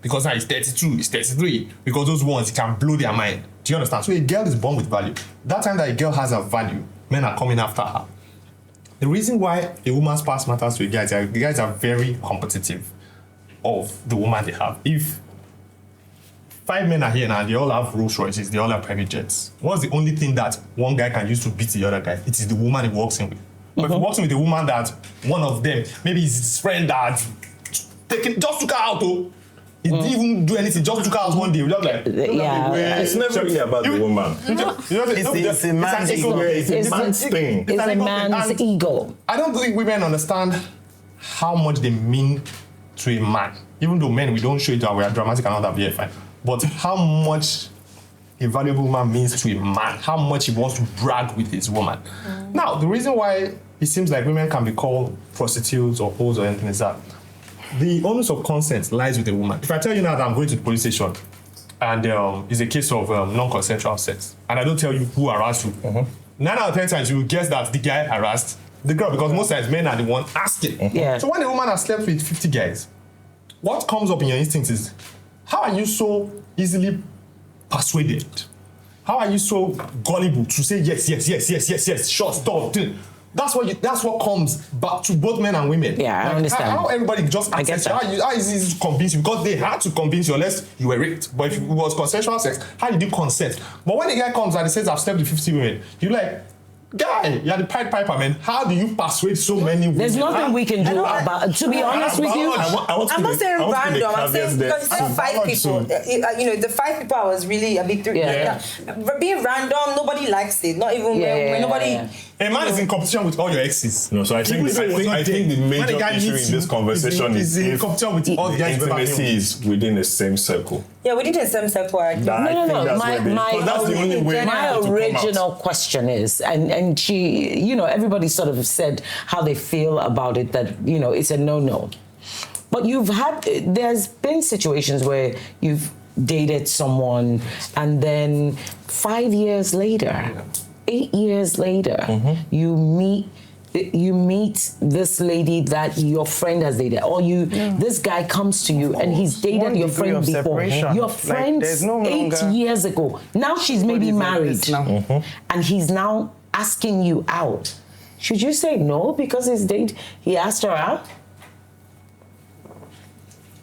Because now he's 32, he's 33. Because those ones can blow their mind. Do you understand? So a girl is born with value. That time that a girl has a value, men are coming after her. The reason why a woman's past matters to a guy is that the guys are very competitive of the woman they have. If 5 men are here now, they all have Rolls Royces, they all have private jets. What's the only thing that one guy can use to beat the other guy? It is the woman he walks in with. But if he walks in with a woman that one of them, maybe it's his friend that just took her out, he didn't even do anything, just took her out one day. Just like, it's never really about the woman. It's a man's ego. It's a man's thing. It's a man's ego. I don't think women understand how much they mean to a man. Even though men, we don't show it that we are dramatic and all that, yeah, fine. But how much a valuable man means to a man, how much he wants to brag with his woman. Now, the reason why it seems like women can be called prostitutes or hoes or anything is that the onus of consent lies with the woman. If I tell you now that I'm going to the police station and it's a case of non-consensual sex, and I don't tell you who harassed you, 9 out of 10 times you will guess that the guy harassed the girl, because most times men are the ones asking. So when a woman has slept with 50 guys, what comes up in your instincts is, how are you so easily persuaded? How are you so gullible to say yes, sure, stop. That's what comes back to both men and women. Yeah, I understand. How everybody just accepts, how is it to convince you? Because they had to convince you unless you were raped. But if it was consensual sex, how did you consent? But when a guy comes and he says, I've slept with 50 women, you're like, guy, you're the Pied Piper, man. How do you persuade so many women? There's nothing we can do about. To be honest with you, I'm not saying random. I'm saying because you said 5 people. The 5 people I was really a bit through. But being random, nobody likes it. Not even nobody. A man is in competition with all your exes. No, so I think the major issue in this conversation is in competition with all the guys. Intimacy is within the same circle. Yeah, within the same circle. No. That's the only way. My original question is, and she, everybody sort of said how they feel about it, that, it's a no-no. But there's been situations where you've dated someone and then 5 years later, 8 years later, you meet this lady that your friend has dated, or this guy comes to you and he's dated your friend before. Your friend 8 years ago. Now she's maybe married, and he's now asking you out. Should you say no because he asked her out?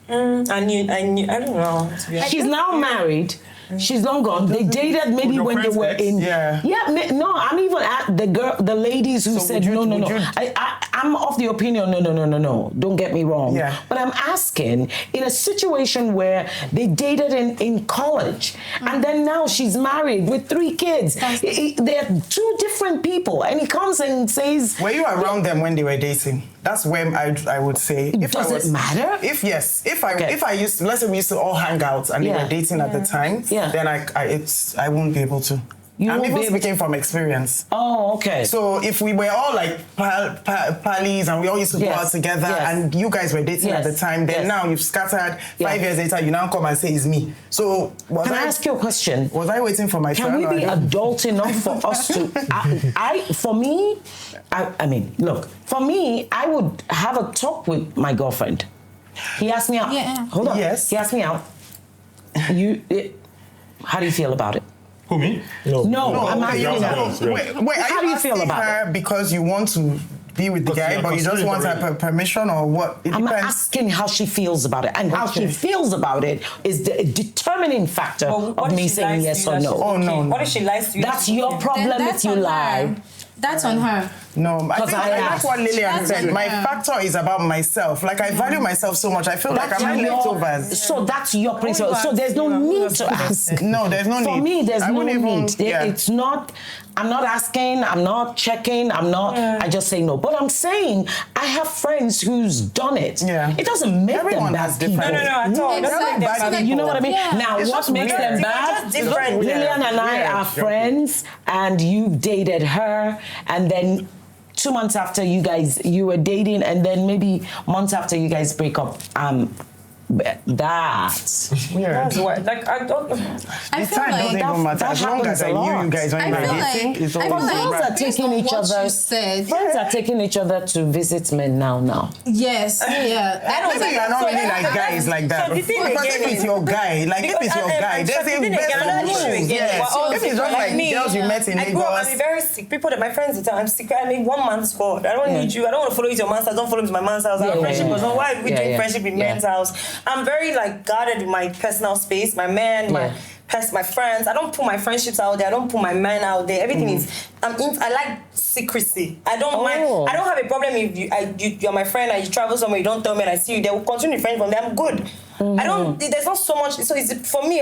I don't know. She's now married. She's long gone. They dated maybe when they were in. No, I'm even at the ladies who said no. I'm of the opinion, no. Don't get me wrong. But I'm asking, in a situation where they dated in college, and then now she's married with 3 kids. They're 2 different people, and he comes and says, were you around them when they were dating? That's when I would say. Does it matter? If I used to, let's say we used to all hang out and they were dating at the time, then I won't be able to. I'm even speaking from experience. Oh, okay. So if we were all like pals and we all used to go out together and you guys were dating at the time, then now you've scattered. 5 years later, you now come and say it's me. So can I ask you a question? Was I waiting for my turn? Can we be adult enough for us to? For me, I would have a talk with my girlfriend. He asked me out. Hold on. Yes. He asked me out. How do you feel about it? Who, me? No, I'm not. Wait, how do you feel about her because you want to be with the guy, but you just want her permission, or what? I'm asking how she feels about it, and how she feels about it is the determining factor of me saying yes or no. Oh no. What if she lies to you? That's your problem if you lie. That's on her. No, I think I like what Lilian said. on My her. factor is about myself. Like, I value myself so much. I feel like I'm leftovers. So that's your principle. So there's no need to ask. No, there's no need. For me, there's no need. Yeah. It's not, I'm not asking, I'm not checking, I just say no. But I'm saying, I have friends who's done it. Yeah. It doesn't make Everyone them has bad people. different. No, at all. It doesn't make them bad You know what I mean? Yeah. Now, It's what just makes weird. them bad? It's just different. Lilian and I are friends, and you've dated her, and then 2 months after you were dating, and then maybe months after you guys break up. That's what. Like, I don't. I The feel time doesn't like even matter. that As long as happens a I knew lot. you guys when I you feel were like dating, it's I always feel like Friends are based taking on each what other. you said. Friends are taking each other to visit men now. Yes, yeah. That was maybe you're not really like guys like that. So the thing Because again if it's is- your guy, like if it's your guy, there's a best issue again. Yes. We're all If it's just like me, girls you met in I grew up, I'm Lagos. very sick. People that my friends will tell, I'm sick. I mean, one man's fault. I don't need you. I don't want to follow you to your man's house. Don't follow me to my man's house. Our friendship was on. Why are we doing friendship in men's house? I'm very like guarded with my personal space, my man, my friends. I don't put my friendships out there. I don't put my man out there. Everything is. I like secrecy. I don't mind. I don't have a problem if you're my friend and you travel somewhere. You don't tell me and I see you. They will continue friends from there. I'm good. I don't. There's not so much. So it's for me.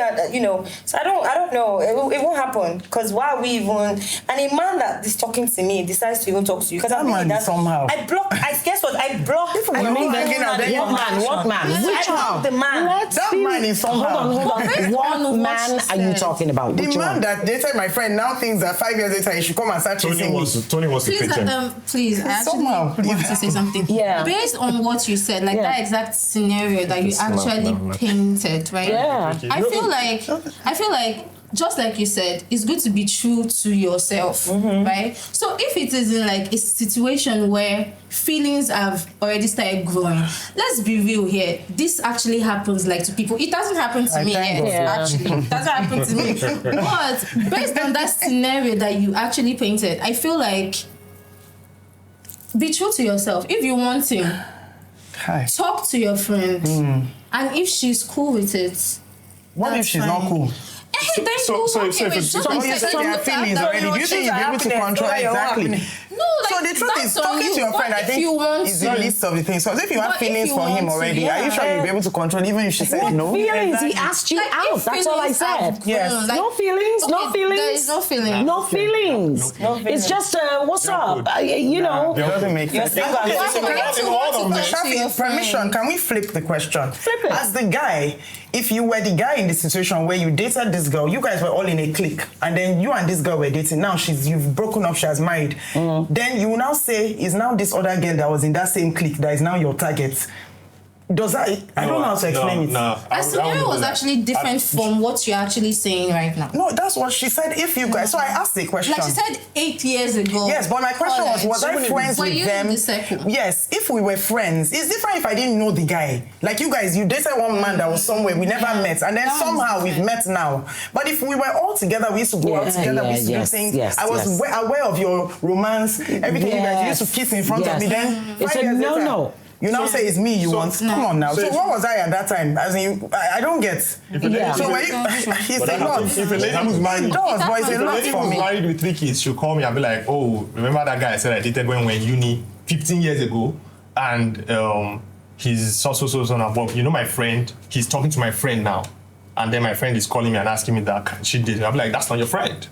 So I don't know. It won't happen because why are we even? And a man that is talking to me decides to even talk to you because I'm man somehow. I block. Guess what? I block. You mean What man? Which one? The man. That man is somehow. Hold on. What man are you talking about? The Which man one? that dated my friend now thinks that 5 years later he should come and start chasing me. Toni wants to Please, pitch in. please, I actually Somehow, want please. to say something. Yeah. Based on what you said, like that exact scenario that you actually painted, right? Yeah. I feel like just like you said, it's good to be true to yourself, right? So if it is in like a situation where feelings have already started growing, let's be real here. This actually happens like to people. It doesn't happen to me yet, actually. It doesn't happen to me. But based on that scenario that you actually painted, I feel like be true to yourself. If you want him, talk to your friend. And if she's cool with it, what if she's not cool? So if it's So you say there are feelings already. Do you think you'll be able to control exactly? No, like, so the truth is, that's on talking to your friend, I think, is the least of the things. So if you have feelings for him already, are you sure you'll be able to control even if she says no? Feelings? He asked you out. That's all I said. Yes. No feelings. No feelings. There is no feeling. No feelings. It's just what's up? You know. It doesn't make sense. Shaffy, permission, can we flip the question? Flip it. As the guy, if you were the guy in the situation where you dated this girl, you guys were all in a clique, and then you and this girl were dating, now you've broken up, she has married, then you will now say, is now this other girl that was in that same clique that is now your target? Does that, I don't know how to explain it. No, The scenario was actually different from what you're actually saying right now. No, that's what she said, if you guys, so I asked the question. Like she said 8 years ago. Yes, but my question was I friends with them? In the circle? Yes, if we were friends. It's different if I didn't know the guy. Like you guys, you dated one man that was somewhere, we never met, and then somehow we've met now. But if we were all together, we used to go out together, we used to do things. I was aware of your romance, everything you guys used to kiss in front of me. Then 5 years later, you now say it's me you want. Come on now. So what was I at that time? As in, I don't get. So it's a lot. If a lady who's married, It does, but it's a lot for me. married with 3 kids, she'll call me and be like, "Oh, remember that guy I said I dated when we were in uni 15 years ago, and he's so and above. You know my friend. He's talking to my friend now, and then my friend is calling me and asking me that can she did. I'm like, that's not your friend.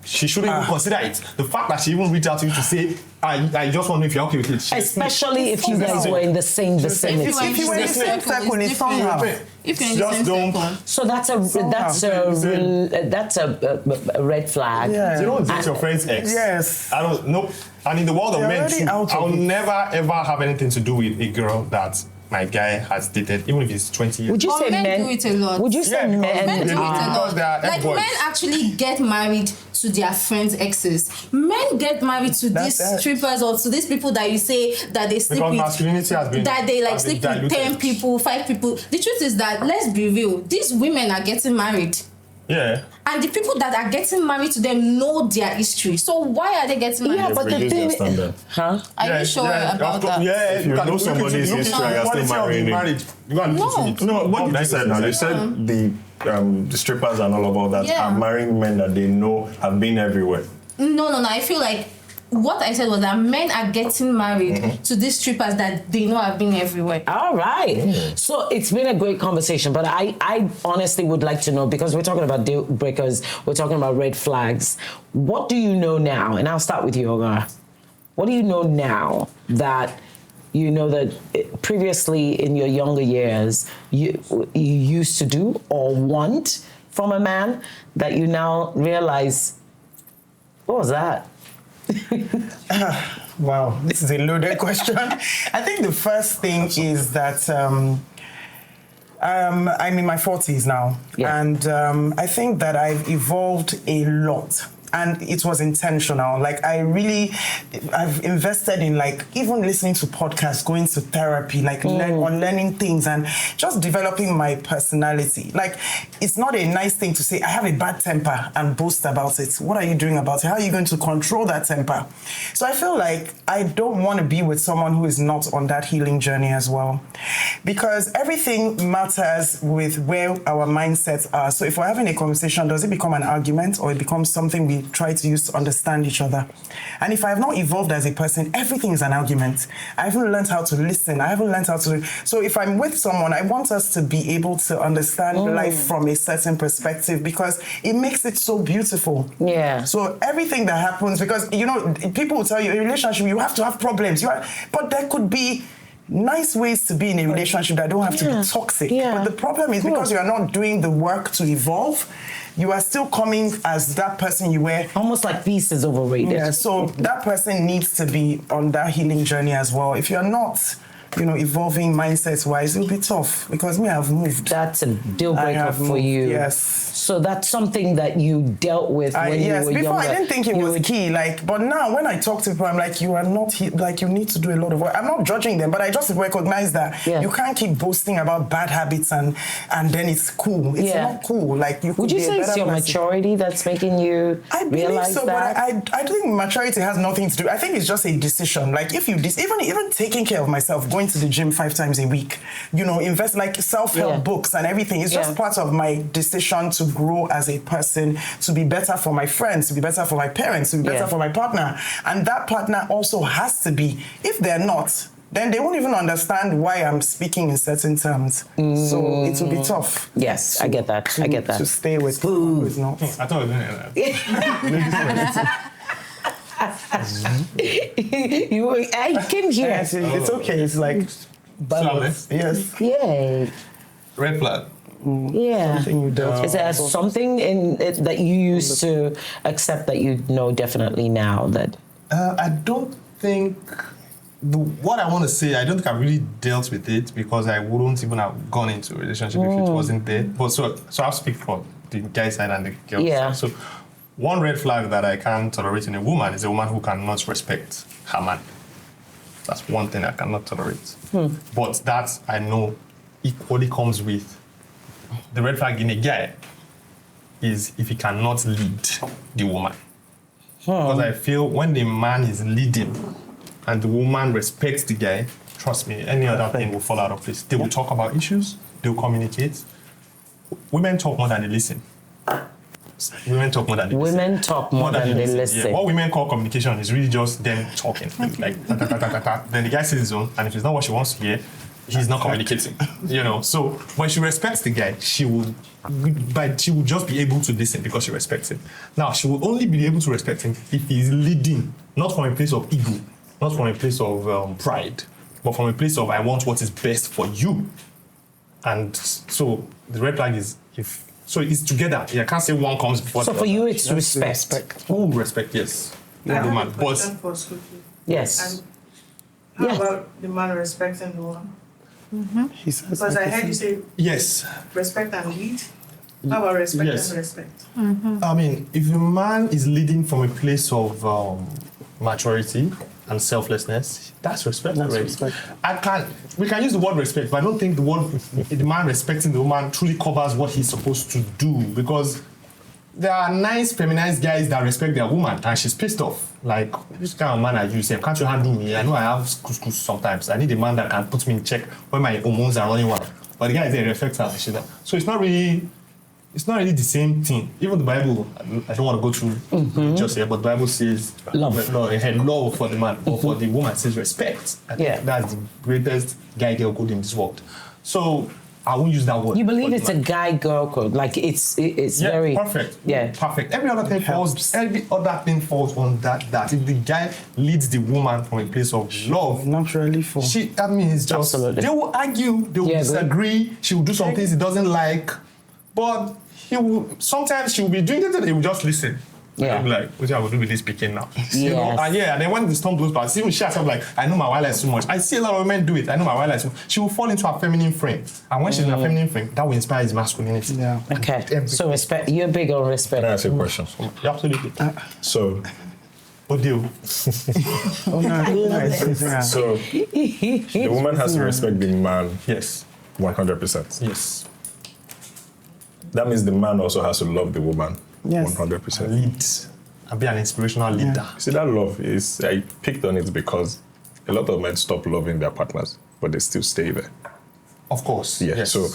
She shouldn't even consider it. The fact that she even reached out to you to say, I just want to know if you're okay with it. Especially if you guys were in the same vicinity. If you were in the same circle, it's somehow. If you're in the same circle. So that's a red flag. Yeah. You don't date your friend's ex. Yes. I don't know. And in the world of men, already too, out of I'll it. never ever have anything to do with a girl that my guy has dated, even if he's 20 years. Would you say men men do it a lot? Would you say Yeah, men? Men do it a Because lot. they are Like F-boys. men actually get married to their friends' exes. Men get married to these strippers or to these people that you say that they sleep Because with. masculinity has been That they like has been sleep with 10 diluted. people, 5 people. The truth is that, let's be real, these women are getting married. Yeah. And the people that are getting married to them know their history. So why are they getting married? Yeah, but the thing, Are you sure about that? Yeah, If you know somebody's history and you're still marrying him. You got to listen to it. No, what did you say now? They said the strippers and all of that are marrying men that they know have been everywhere. No. I feel like what I said was that men are getting married to these strippers that they know have been everywhere. All right. So it's been a great conversation, but I honestly would like to know, because we're talking about deal breakers, we're talking about red flags. What do you know now? And I'll start with you, Ogwa. What do you know now that you know that previously in your younger years you used to do or want from a man that you now realize, what was that? Wow, this is a loaded question. I think the first thing is that I'm in my 40s now, and I think that I've evolved a lot. And it was intentional. Like I've invested in like even listening to podcasts, going to therapy, like learning things and just developing my personality. Like it's not a nice thing to say, I have a bad temper and boast about it. What are you doing about it? How are you going to control that temper? So I feel like I don't want to be with someone who is not on that healing journey as well. Because everything matters with where our mindsets are. So if we're having a conversation, does it become an argument or it becomes something we try to use to understand each other? And if I have not evolved as a person, everything is an argument. I haven't learned how to listen. I haven't learned how to... So if I'm with someone, I want us to be able to understand life from a certain perspective because it makes it so beautiful. Yeah. So everything that happens, because, you know, people will tell you, in a relationship, you have to have problems. But there could be nice ways to be in a relationship that don't have to be toxic. Yeah. But the problem is because you are not doing the work to evolve, you are still coming as that person you were. Almost like peace is overrated. Yeah, so that person needs to be on that healing journey as well. If you're not, you know, evolving mindsets-wise, it'll be tough because I've moved. That's a deal breaker for you. Yes. So that's something that you dealt with when you were younger. Before I didn't think it was key, but now when I talk to people, I'm like, you are not, you need to do a lot of work. I'm not judging them, but I just recognize that you can't keep boasting about bad habits and then it's cool. It's not cool. Like you could Would you be say a it's better your person. maturity that's making you realize so, that? But I think maturity has nothing to do. I think it's just a decision. Like if you even taking care of myself, going to the gym 5 times a week, you know, invest like self-help books and everything. It's just part of my decision to grow as a person, to be better for my friends, to be better for my parents, to be better for my partner. And that partner also has to be. If they're not, then they won't even understand why I'm speaking in certain terms. So it will be tough. Yes, I get that. To stay with who is not. I thought you were doing that. I came here. Yes, it's okay. It's like balance. Yes. Yay. Red flag. Yeah. Something you dealt with. Is there something in it that you used to accept that you know definitely now that? I don't think what I want to say. I don't think I really dealt with it because I wouldn't even have gone into a relationship if it wasn't there. But so I'll speak for the guy side and the girl side. So one red flag that I can't tolerate in a woman is a woman who cannot respect her man. That's one thing I cannot tolerate. But that I know equally comes with the red flag in a guy is if he cannot lead the woman. Because I feel when the man is leading and the woman respects the guy, trust me, any other thing will fall out of place. They will talk about issues, they will communicate. Women talk more than they listen. Women talk more than they listen. Yeah. What women call communication is really just them talking. Like, then the guy says his own, and if it's not what she wants to hear, he's not communicating, you know. So when she respects the guy, she will just be able to listen because she respects him. Now, she will only be able to respect him if he's leading, not from a place of ego, not from a place of pride, but from a place of I want what is best for you. And so the red flag is it's together. I can't say one comes before the other. So for you, it's respect. Full respect, yes. I have a question for Skuki. Yes. And how about the man respecting the woman? He says Because I heard you say yes, respect and lead. How about respect and respect? I mean, if a man is leading from a place of maturity and selflessness, that's respect. We can use the word respect, but I don't think the man respecting the woman truly covers what he's supposed to do, because there are nice feminized guys that respect their woman and she's pissed off. Like, which kind of man are you? Say, can't you handle me? I know I have screws sometimes. I need a man that can put me in check when my hormones are running wild. But the guy is there, respects her. So it's not really it's not really the same thing. Even the Bible, I don't want to go through just here, but the Bible says love for the man, but for the woman says respect. I think that's the greatest guy-girl code in this world. So I won't use that word. You believe it's a guy-girl code? Like it's very perfect. Yeah, perfect. Every other thing falls on that. If the guy leads the woman from a place of love, naturally for that means just absolutely. They will argue, they will disagree. She will do some things he doesn't like, but sometimes she will be doing it and he will just listen. Yeah. I'm like, what I will do with this speaking now? Yes. You know? And then when the storm blows past, even she herself like, I know my wife likes so much. I see a lot of women do it. I know my wife likes so much. She will fall into her feminine frame. And when she's in her feminine frame, that will inspire his masculinity. Yeah. Okay. So respect. You're big on respect. Can I ask you a question? Yeah, absolutely. So, Odeo. So, the woman has to respect the man. Yes. 100%. Yes. That means the man also has to love the woman. Yes. 100%. Lead. And be an inspirational leader. See, that love is, I picked on it because a lot of men stop loving their partners, but they still stay there. Of course. Yeah. Yes. So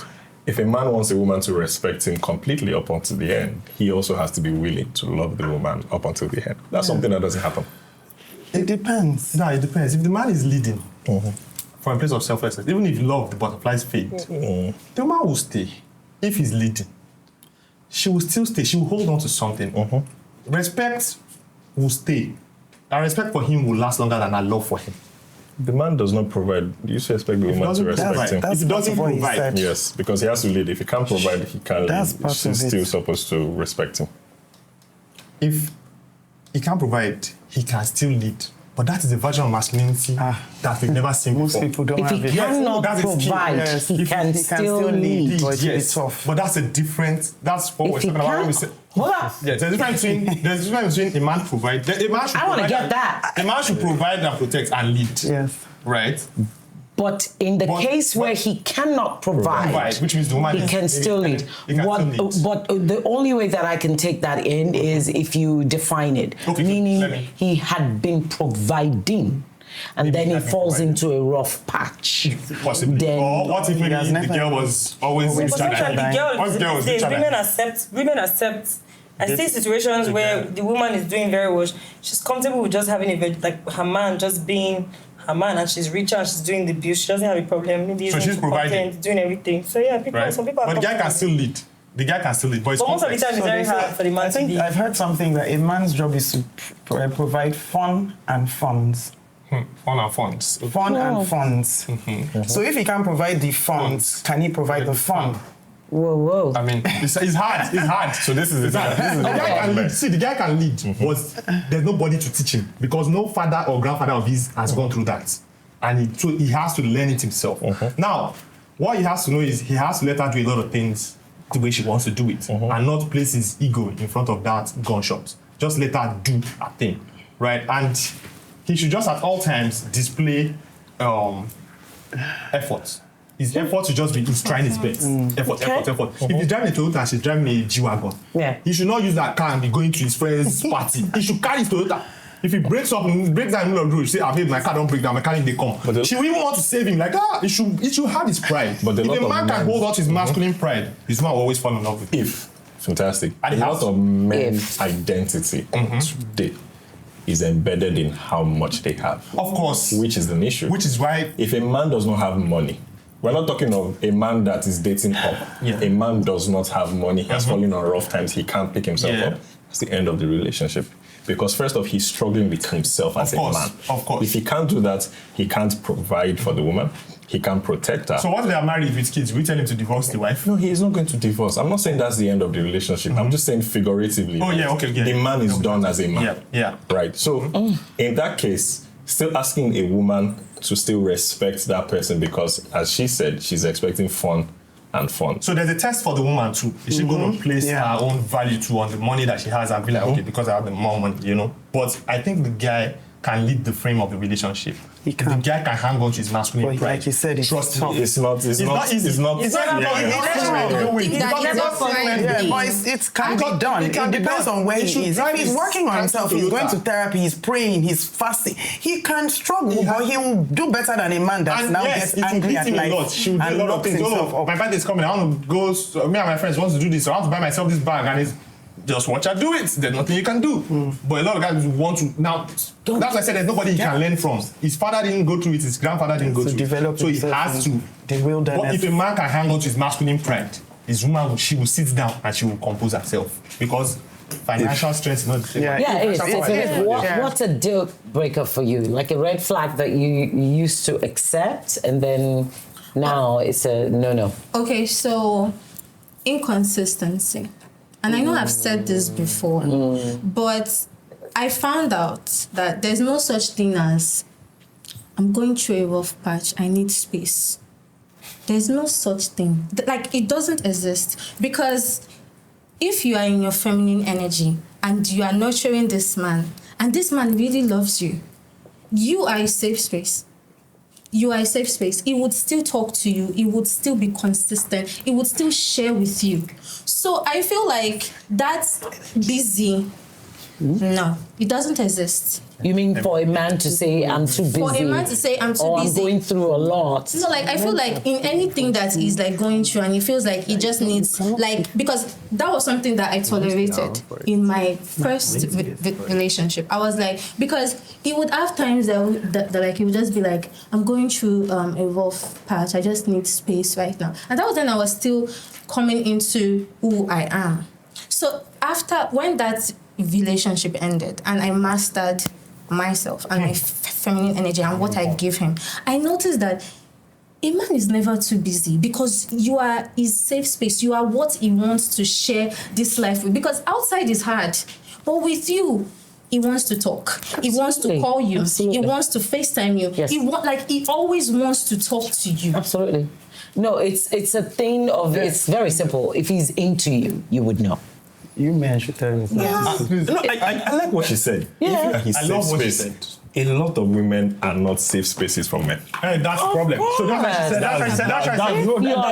if a man wants a woman to respect him completely up until the end, he also has to be willing to love the woman up until the end. That's something that doesn't happen. It depends. No, it depends. If the man is leading from a place of selflessness, even if love, the butterflies fade, the woman will stay. If he's leading, she will still stay. She will hold on to something. Respect will stay. Our respect for him will last longer than our love for him. The man does not provide. You should expect the woman to respect him. If he doesn't provide, yes, because he has to lead. If he can't provide, he can't lead. She's still supposed to respect him. If he can't provide, he can still lead. But that is a version of masculinity that we've never seen Most before. people don't have it. If he cannot provide, he can still lead. But it's tough. But that's a different. That's what we're talking about when we say. Hold up. Yeah, there's a difference between a man provide. A man should I want to provide get that. A man should provide and protect and lead. Yes. Right? But in the case where he cannot provide, which means the woman he can still lead. But the only way that I can take that in is if you define it, meaning he had been providing. And then he falls into a rough patch. Possibly. Then, or what if maybe the girl was always women accept. I see situations where the woman is doing very well. She's comfortable with just having her man just being her man, and she's richer and she's doing the bills. She doesn't have a problem. Maybe so she's providing, doing everything. So yeah, some people. But the guy can still lead. The guy can still lead. But most of the time, it's very hard for the man to lead. I've heard something that a man's job is to provide fun and funds. Fun and funds. Fun and funds. So if he can't provide the funds, can he provide the fun? Whoa. I mean, it's hard. It's hard. So this is hard. The guy can lead, but there's nobody to teach him because no father or grandfather of his has gone through that. And he has to learn it himself. Now, what he has to know is he has to let her do a lot of things the way she wants to do it and not place his ego in front of that gunshot. Just let her do her thing, right? And he should just at all times display effort. His effort should just be he's trying his best. Effort. If he's driving a Toyota and she's driving a G-Wagon, he should not use that car and be going to his friend's party. He should carry his Toyota. If he breaks down in the middle of the road, say, "Babe, my car don't break down, my car they come." She will even want to save him. Like, it should have his pride. But if a man can hold out his masculine pride, his man will always fall in love with him. Fantastic. A lot of men's identity today is embedded in how much they have. Of course. Which is an issue. Which is why if a man does not have money, we're not talking of a man that is dating up. A man does not have money, he has fallen on rough times, he can't pick himself up. It's the end of the relationship. Because first off, he's struggling with himself as a man. Of course. If he can't do that, he can't provide for the woman. He can't protect her. So once they are married with kids, we tell him to divorce the wife? No, he is not going to divorce. I'm not saying that's the end of the relationship. I'm just saying figuratively. Oh, yeah, okay. The man is done as a man. Yeah. Right. So in that case, still asking a woman to still respect that person because, as she said, she's expecting fun and fun. So there's a test for the woman too. Is she going to place her own value too on the money that she has and be like, okay, because I have the more money, But I think the guy can lead the frame of the relationship. He If the can. guy can hang on to his masculine But pride, like you said, it's trust tough. me, It's not easy. It's not It's not yeah. It can be done. But it depends on where he is. If he's working on himself, he's going to therapy, he's praying, he's fasting. He can struggle, but he will do better than a man that now gets angry at life and locks himself up. My birthday is coming. I want to go. Me and my friends want to do this. So I want to buy myself this bag, and it's just watch her do it. There's nothing you can do. But a lot of guys want to now. That's why I said there's nobody he can learn from. His father didn't go through it. His grandfather didn't go through it. So he has to. But if a man can hang on to his masculine pride, his woman, she will sit down and she will compose herself because financial strength is not the same. What's a deal breaker for you? Like a red flag that you used to accept and then now it's a no. Okay, so inconsistency. And I know I've said this before, but I found out that there's no such thing as I'm going through a rough patch, I need space. There's no such thing. Like, it doesn't exist. Because if you are in your feminine energy and you are nurturing this man, and this man really loves you, you are a safe space. You are a safe space. He would still talk to you. He would still be consistent. He would still share with you. So I feel like that's busy. No, it doesn't exist. You mean for a man to say I'm too busy? For a man to say I'm too or busy. I'm going through a lot. No, like I feel like in anything that he's like going through and he feels like he just needs like, because that was something that I tolerated in my first relationship. I was like, because he would have times that like he would just be like, I'm going through a rough patch. I just need space right now. And that was when I was still coming into who I am. So when that relationship ended and I mastered myself and my feminine energy and what I give him, I noticed that a man is never too busy because you are his safe space. You are what he wants to share this life with. Because outside is hard, but with you, he wants to talk. Absolutely. He wants to call you. Absolutely. He wants to FaceTime you. Yes. He always wants to talk to you. Absolutely. No, it's a thing of, it's very simple. If he's into you, you would know. You men should tell me. I like what she said. Yeah. His safe space. A lot of women are not safe spaces for men. Hey, that's the problem. So that's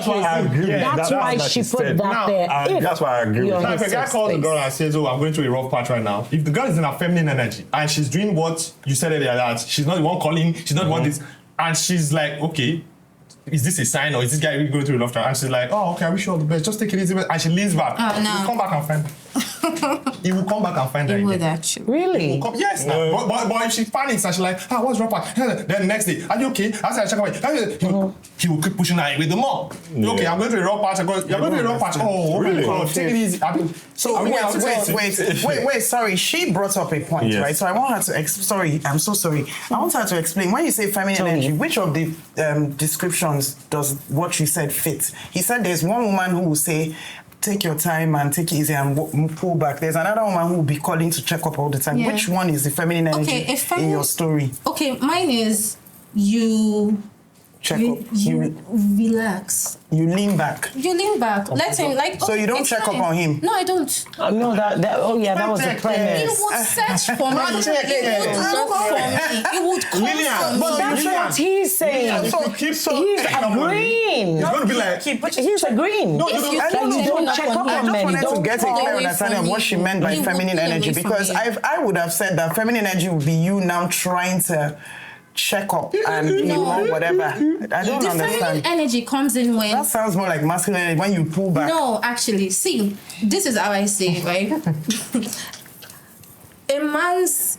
why I agree. That's why she put that there. That's why I agree. Now, if a guy calls the girl and says, "Oh, I'm going through a rough patch right now," if the girl is in her feminine energy and she's doing what you said earlier, that she's not the one calling, she's not the one this, and she's like, okay, is this a sign or is this guy really going through a rough patch? And she's like, oh, okay, I wish you all the best. Just take it easy. And she leans back. No. He'll come back and find her. He will come back and find her. He would actually. Really? Yes. But if she panics and she's like, what's wrong? Then the next day, are you okay? After I check away, he will keep pushing her with the more. Okay, I'm going to a rough patch. You're going to a rough patch. Oh, really? Take it easy. So wait, sorry. She brought up a point, right? So I want her to I'm so sorry. I want her to explain. When you say feminine energy, which of the descriptions does what she said fit? He said there's one woman who will say, take your time and take it easy and pull back. There's another woman who will be calling to check up all the time. Yeah. Which one is the feminine energy in your story? Okay, mine is you check up. You relax. You lean back. Let him So you don't check up on him? No, I don't. No, that was a premise. He would search for me. He would look for me. He would come for me. But that's what he's saying. He's agreeing. He's going to be like, he's agreeing. No, you don't check up on men. I just wanted to get a clear understanding of what she meant by feminine energy, because I would have said that feminine energy would be you now trying to check up and whatever. I don't understand. The feminine energy comes in when... That sounds more like masculine energy, when you pull back. No, actually, see, this is how I say it, right? A man's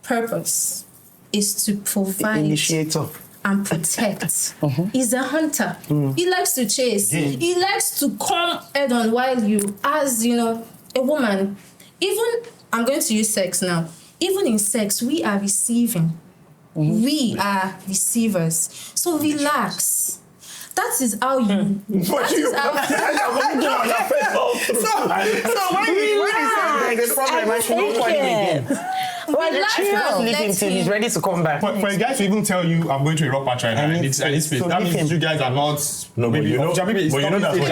purpose is to provide... Initiator. And protect. He's a hunter. He likes to chase. He likes to come head on, while you, as a woman, even, I'm going to use sex now, even in sex, we are receiving. We are receivers. So relax. That is how you... So when you say there's a problem, I should not call him again. Well, Relax chill. now, Leave him let till he's him. ready to come back. For a guy to even tell you, I'm going to a rock patch right now, I need space, So that leave means him. you guys are not. No, but you know that's what he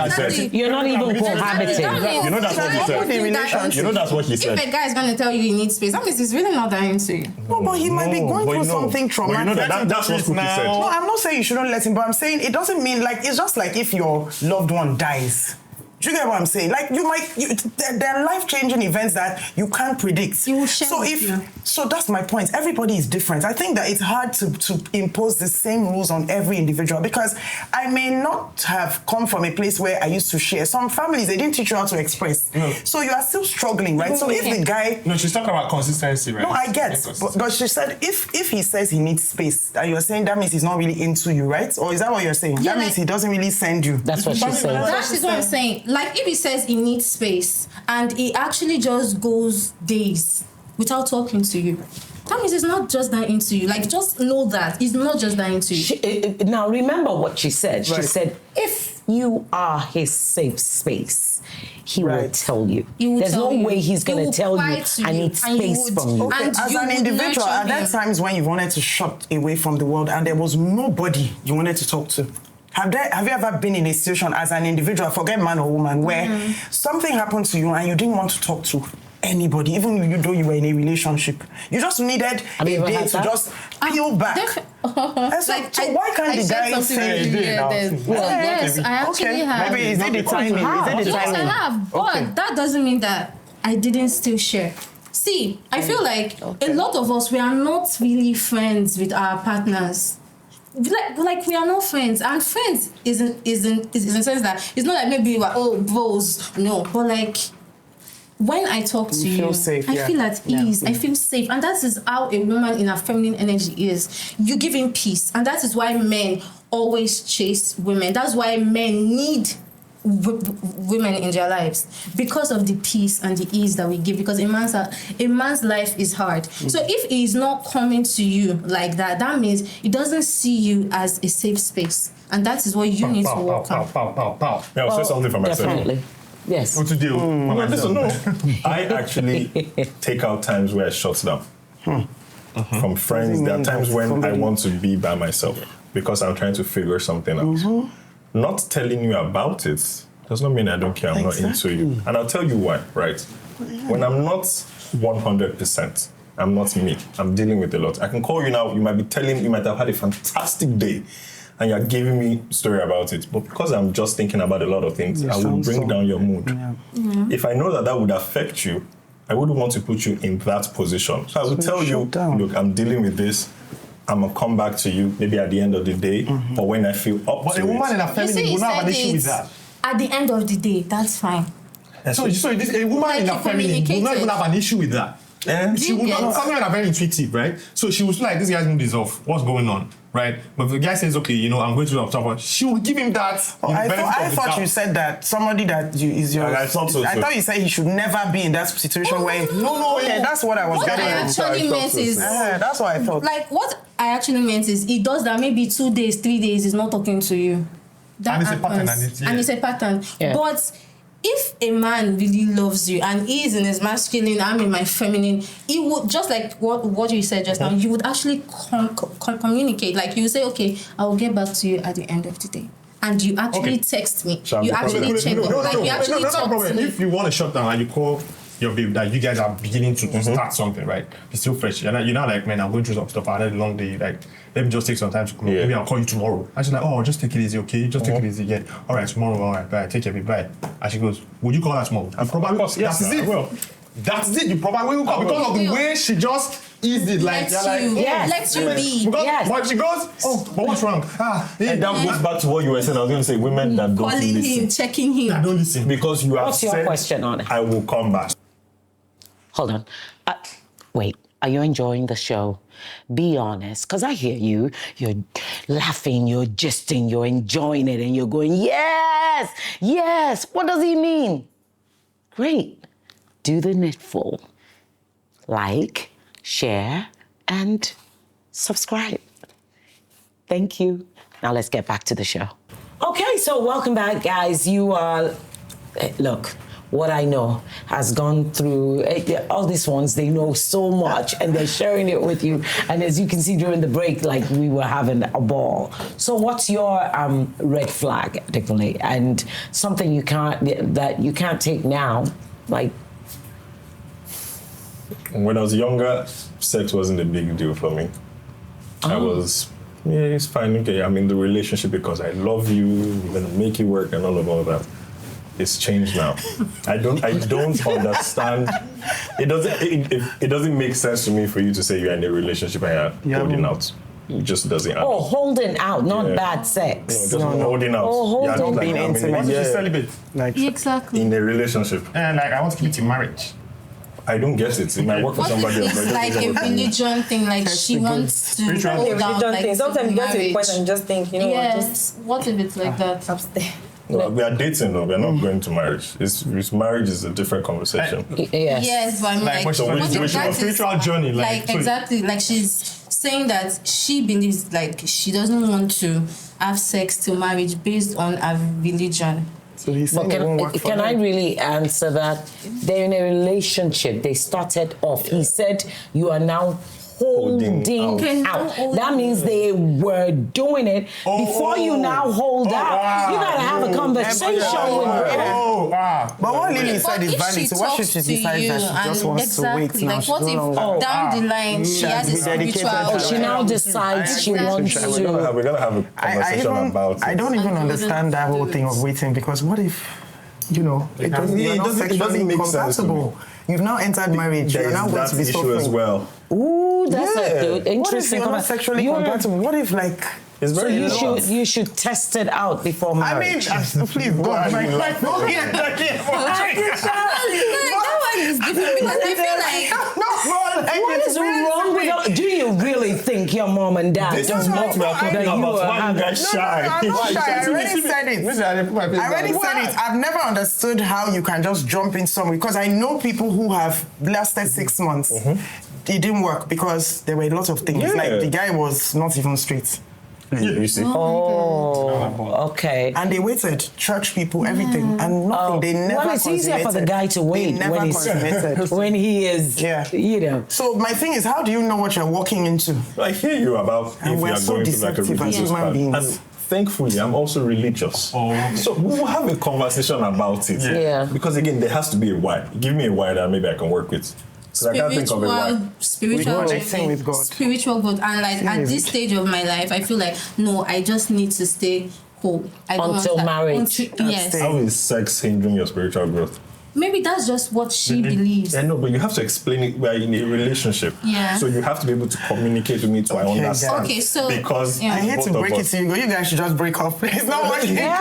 said. You're not even cohabiting. You know that's what he said. You know that's what he said. If a guy is going to tell you he needs space, that means he's really not that into you. No, but he might be going but through you know- something but traumatic. you know that's what Skuki said. No, I'm not saying you shouldn't let him, but I'm saying it doesn't mean like it's just like if your loved one dies. Do you get what I'm saying? Like there are life-changing events that you can't predict. You will share so with you. So that's my point. Everybody is different. I think that it's hard to impose the same rules on every individual because I may not have come from a place where I used to share. Some families they didn't teach you how to express. No. So you are still struggling, right? So if the guy No, she's talking about consistency, right? No, I get. But she said if he says he needs space, and you're saying that means he's not really into you, right? Or is that what you're saying? Yeah, That means he doesn't really send you. That's what she said. That is what I'm saying. Like if he says he needs space and he actually just goes days without talking to you, that means he's not just that into you. Like just know that he's not just that into you. Now remember what she said. She Right. said, if you are his safe space, he will Right. tell you. He will There's tell no you. way he's He going will to tell you, fight to I you, need and you space would- from you. Okay, And as you an would individual, nurture are there him. times when you wanted to shut away from the world and there was nobody you wanted to talk to? Have you ever been in a situation as an individual, forget man or woman, where something happened to you and you didn't want to talk to anybody, even though you were in a relationship? You just needed a you ever day had to that? just peel back. And so, why can't the guy say, Yes, I actually have. maybe is it the timing? Is it the Yes, I timing? have. But Okay. that doesn't mean that I didn't still share. See, I feel like a lot of us, we are not really friends with our partners. Like we are not friends, and friends isn't in the sense that it's not like maybe we're bros, no, but like when I talk to You you, feel safe, I yeah. feel at ease. I feel safe, and that is how a woman in her feminine energy is. You give him peace, and that is why men always chase women. That's why men need women in their lives, because of the peace and the ease that we give. Because a man's life is hard. So if he is not coming to you like that, that means he doesn't see you as a safe space, and that is what you need to work on. Yeah, I'll say something for myself. Definitely. Yes. What to do? No, listen, no. I actually take out times where I shut down. From friends, there are times when I want to be by myself because I'm trying to figure something out. Not telling you about it does not mean I don't care, I'm not into you. And I'll tell you why, right? When I'm not 100%, I'm not me. I'm dealing with a lot. I can call you now, you might have had a fantastic day, and you're giving me a story about it. But because I'm just thinking about a lot of things, I will bring down your mood. If I know that would affect you, I wouldn't want to put you in that position. So I would tell you, look, I'm dealing with this. I'm gonna come back to you maybe at the end of the day or when I feel up But to a woman in it. a feminine will not have an issue with that. At the end of the day, that's fine. So a woman in a feminine will not even have an issue with that. She will not. Some women are very intuitive, right? So she was like, this guy's mood is off. What's going on, right? But if the guy says, okay, I'm going through stuff, she will give him that. I thought you said that somebody that is your. I thought so, I thought you said he should never be in that situation where. No. Okay, that's what I was What I getting at. actually meant is, That's what I thought. like, what I actually meant is, he does that maybe 2 days, 3 days, he's not talking to you. That And it's a pattern, happens. and And it's a pattern. Yeah. But if a man really loves you and he is in his masculine, I'm in my feminine, he would, just like what you said just now, you would actually communicate. Like you would say, okay, I will get back to you at the end of the day. And you actually text me. So you actually check me. Like you actually talk to me. If you want to shut down and you call your babe that you guys are beginning to start something, right? It's still fresh. You're not like, man, I'm going through some stuff. I had a long day. Like, let me just take some time to close. Yeah. Maybe I'll call you tomorrow. And she's like, oh, just take it easy, okay? Just take it easy. Yeah. All right, tomorrow. All right, bye. Take care, babe. Bye. And she goes, would you call her tomorrow? And probably, yes, that's I it. will. That's it. You probably will call because of the way she just eased it. Like, Let you be. Because when she goes, but what's wrong? And that goes back to what you were saying. I was going to say women that don't Calling listen. him, checking him. Don't listen. Because you have What's your said, question on it? I will come back. Hold on. Wait, are you enjoying the show? Be honest, because I hear you. You're laughing, you're gisting, you're enjoying it, and you're going, yes, yes. What does he mean? Great. Do the needful. Like, share, and subscribe. Thank you. Now let's get back to the show. Okay, so welcome back, guys. You are, look, what I know, has gone through all these ones. They know so much, and they're sharing it with you. And as you can see during the break, like we were having a ball. So, what's your red flag, Adekunle, and something you can't take now, like? When I was younger, sex wasn't a big deal for me. I was, it's fine, okay, I'm in the relationship because I love you, we're gonna make it work and all that. It's changed now. I don't understand. It doesn't make sense to me for you to say you're in a relationship and you're holding out. It just doesn't happen. Oh, holding out, not bad sex. No, just holding out. Oh, holding out. Being intimate. What did you celibate? Like, Exactly. In a relationship. And like, I want to keep it in marriage. I don't get it. It might work for What somebody if else. it's like a religion thing, like she wants to Spiritual hold thing. out, like Sometimes you get to a point marriage. and you just think, you know what, just Yes. What if it's like that? upstairs. No, we are dating though. We are not going to marriage. Marriage is a different conversation. Yes. Yes, but I mean, Like, like, so what which if that is- spiritual journey, like, so- exactly, like she's saying that she believes like she doesn't want to have sex till marriage based on her religion. so he's But saying it won't work for can I them. really answer that? They're in a relationship. They started off. He said you are now holding Holding out. out. That means they were doing it before you now hold out. You gotta have a conversation with them. But what Lily said is if valid. she So what should talks she to decide you that she just and wants to wait exactly, now? like She's what no if longer. down the line she has a be dedicated spiritual to Oh, she now decides she wants We're to. gonna have a conversation about it. I don't even I understand that whole thing of waiting, because what if, you know, you're not it doesn't sexually make sense to me. compatible? You've now entered marriage. There You're is now going that to be issue as suffering. well. Ooh, that's Yeah. a What if interesting. you're not sexually compatible? What if, like, It's So very you should test it out before I mean, marriage. please, God, That one is different because I feel like What is wrong with you? Do you really think your mom and dad This don't is know what we are talking that you about. are Why you having? guys shy? I'm not shy. I already said it. I already said it. I've never understood how you can just jump in somewhere, because I know people who have lasted 6 months. It didn't work because there were a lot of things. Yeah. Like the guy was not even straight. You see? Oh, okay. And they waited, church people, everything, and nothing. They never Well, it's easier for the consummated. guy to wait They never when consummated. when he is, Yeah. you know. So my thing is, how do you know what you're walking into? I hear you about And if we're you are so going through like a deceptive as religious human path. beings. And thankfully, I'm also religious. Oh, okay. So we'll have a conversation about it. Yeah. Because again, there has to be a why. Give me a why that maybe I can work with. 'Cause I can't think of a why. spiritual With God, I think with God. spiritual growth, and like Sing at with this it. stage of my life, I feel like no, I just need to stay whole. I don't Until want that. marriage. Yes, stay. How is sex hindering your spiritual growth? maybe that's just what she believes. I know, but you have to explain it. We are in a relationship. Yeah. So you have to be able to communicate with me to I Okay, understand. Okay, so- because Yeah. I hate both to of break it us- to you. You guys should just break up. It's not working. but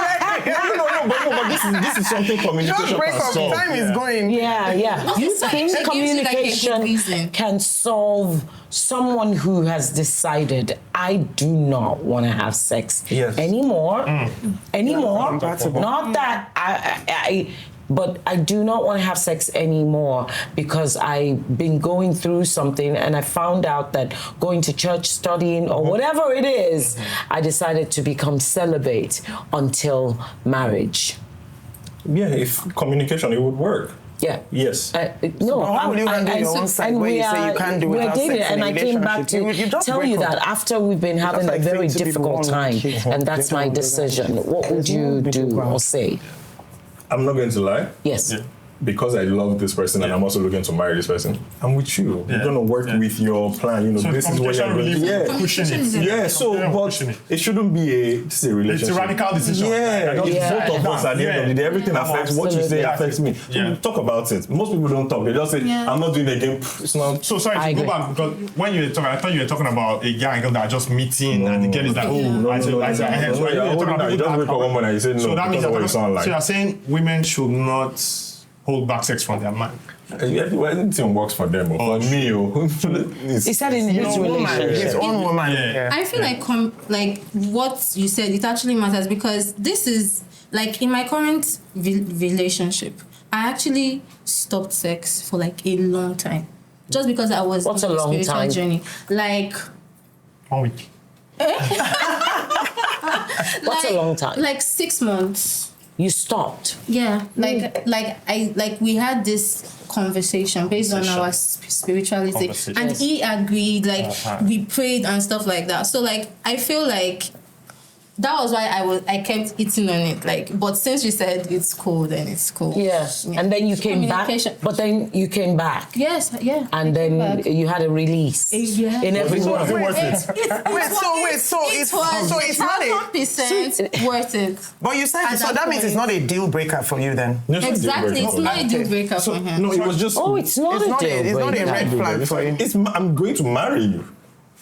this is something communication Just break can up. solve. Time is going. Yeah, yeah. Okay, You so think she gives you, like, a good communication reason. can solve someone who has decided, I do not want to have sex Yes. anymore. Anymore. Compatible. Not that but I do not want to have sex anymore because I've been going through something and I found out that going to church, studying, or whatever it is, I decided to become celibate until marriage. Yeah, if communication, it would work. Yeah. Yes. No, But how will you handle your own side where you say you can't do we're without dating, sex in and a I came back to relationship? You just tell break you up. that after we've been having a like very saying to people, difficult "One time, kid, and that's my decision. What would you do or say? I'm not going to lie. Yes. Yeah. Because I love this person and I'm also looking to marry this person, I'm with you. Yeah. You're going to work Yeah. with your plan. You know, So this is what you're communication going to really do. Yeah. pushing it. Yeah, so Yeah, but pushing it. it shouldn't be this is a relationship. It's a radical decision. Yeah, Like, it's yeah. both of us at the end of the day. Everything Yeah. affects what you say Absolutely. affects me. So Yeah. we talk about it. Most people don't talk. They just say, Yeah. I'm not doing it again. It's not. So sorry I to go agree. back, because when you were talking, I thought you were talking about a guy and girl that are just meeting and the girl is like, oh, You don't wake up one morning and you say no So that means because of what you sound like. so you're saying women should not hold back sex from their man. Anything works for them. But for me, He said in his His relationship. own woman. Yeah. I feel like what you said, it actually matters, because this is like in my current relationship, I actually stopped sex for like a long time, just because I was What's on a long spiritual time? journey. Like 1 week. What's a long time? Like 6 months. You stopped. Yeah, like we had this conversation based on our spirituality, and he agreed. Like we prayed and stuff like that. So like I feel like that was why I kept eating on it. Like, but since you said it's cool, then it's cool. Yeah. And then you came back. But then you came back. Yes, yeah. And then you had a release. Yeah. In every So way. it's not a 100% worth it. But you said At so that that means it's not a deal breaker for you then. No, Exactly, it's not a deal breaker for him. No, it was just. Oh, it's not a deal It's not a breaker. red flag for you. I'm going to marry you.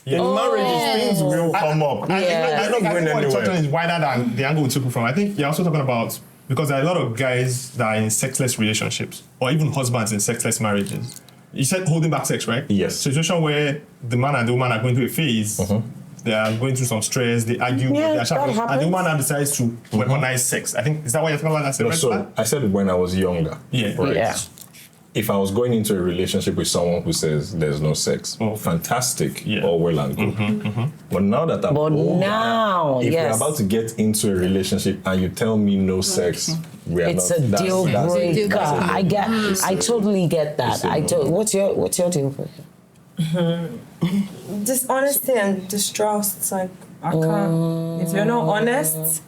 In marriage, things will come up. I I'm not going what you're talking anywhere. is wider than the angle we took it from. I think you're also talking about, because there are a lot of guys that are in sexless relationships, or even husbands in sexless marriages. You said holding back sex, right? Yes. Situation where the man and the woman are going through a phase, they are going through some stress, they argue, Yeah, they are that shouting, and happens. the woman now decides to weaponize sex. I think, is that what you're talking about? That's a No, red so flag? I said when I was younger. Yeah. Right. Yeah. If I was going into a relationship with someone who says there's no sex, fantastic, all well and good. But now that I'm older, if we're about to get into a relationship and you tell me no sex, It's a deal breaker. I totally get that. What's your deal breaker? Dishonesty and distrust. Like I can't. If you're not honest,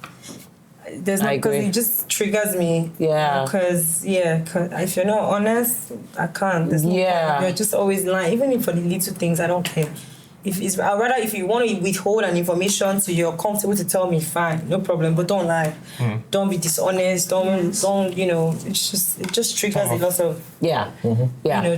there's no, because it just triggers me. Yeah. Because if you're not honest, I can't. There's no point. You're just always lying. Even if for the little things, I don't care. I'd rather if you want to withhold an information so you're comfortable to tell me, fine, no problem. But don't lie. Don't be dishonest. Don't you know? It just triggers a lot of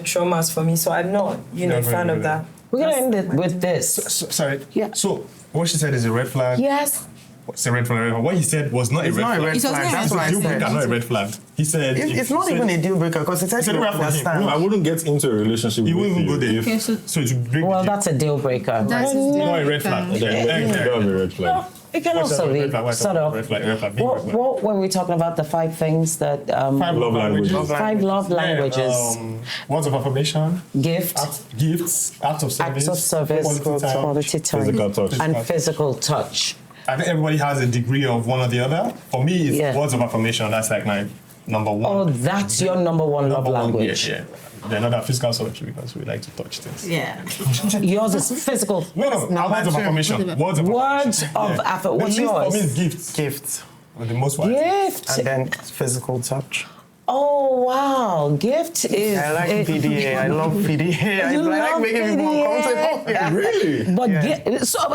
traumas for me. So I'm not a fan of that. We're gonna end it with this. Sorry. Yeah. So what she said is a red flag. Yes. It's a red flag. What he said was not a red flag. It was not a red flag. That's what I said. Not a red flag. He said it's not even a deal breaker because it's actually understand. No, I wouldn't get into a relationship with you. You wouldn't go there. So to break. Well, that's a deal breaker. That's not a red flag. That would be a red flag. It can also be sort of. What were we talking about? The 5 things that 5 love languages. 5 love languages. Words of affirmation. Gifts, acts of service, quality time, physical touch, and physical touch. I think everybody has a degree of one or the other. For me, it's words of affirmation. That's like my number 1. Oh, that's your number 1 love language. Yeah. Then another physical touch because we like to touch things. Yeah. Yours is physical. No, words of affirmation. Words of affirmation. What's yours? For me, is gifts. Gifts. The most one. Gift. And then physical touch. Oh wow, gift is. I like PDA. I love PDA. I like making people uncomfortable. Really? But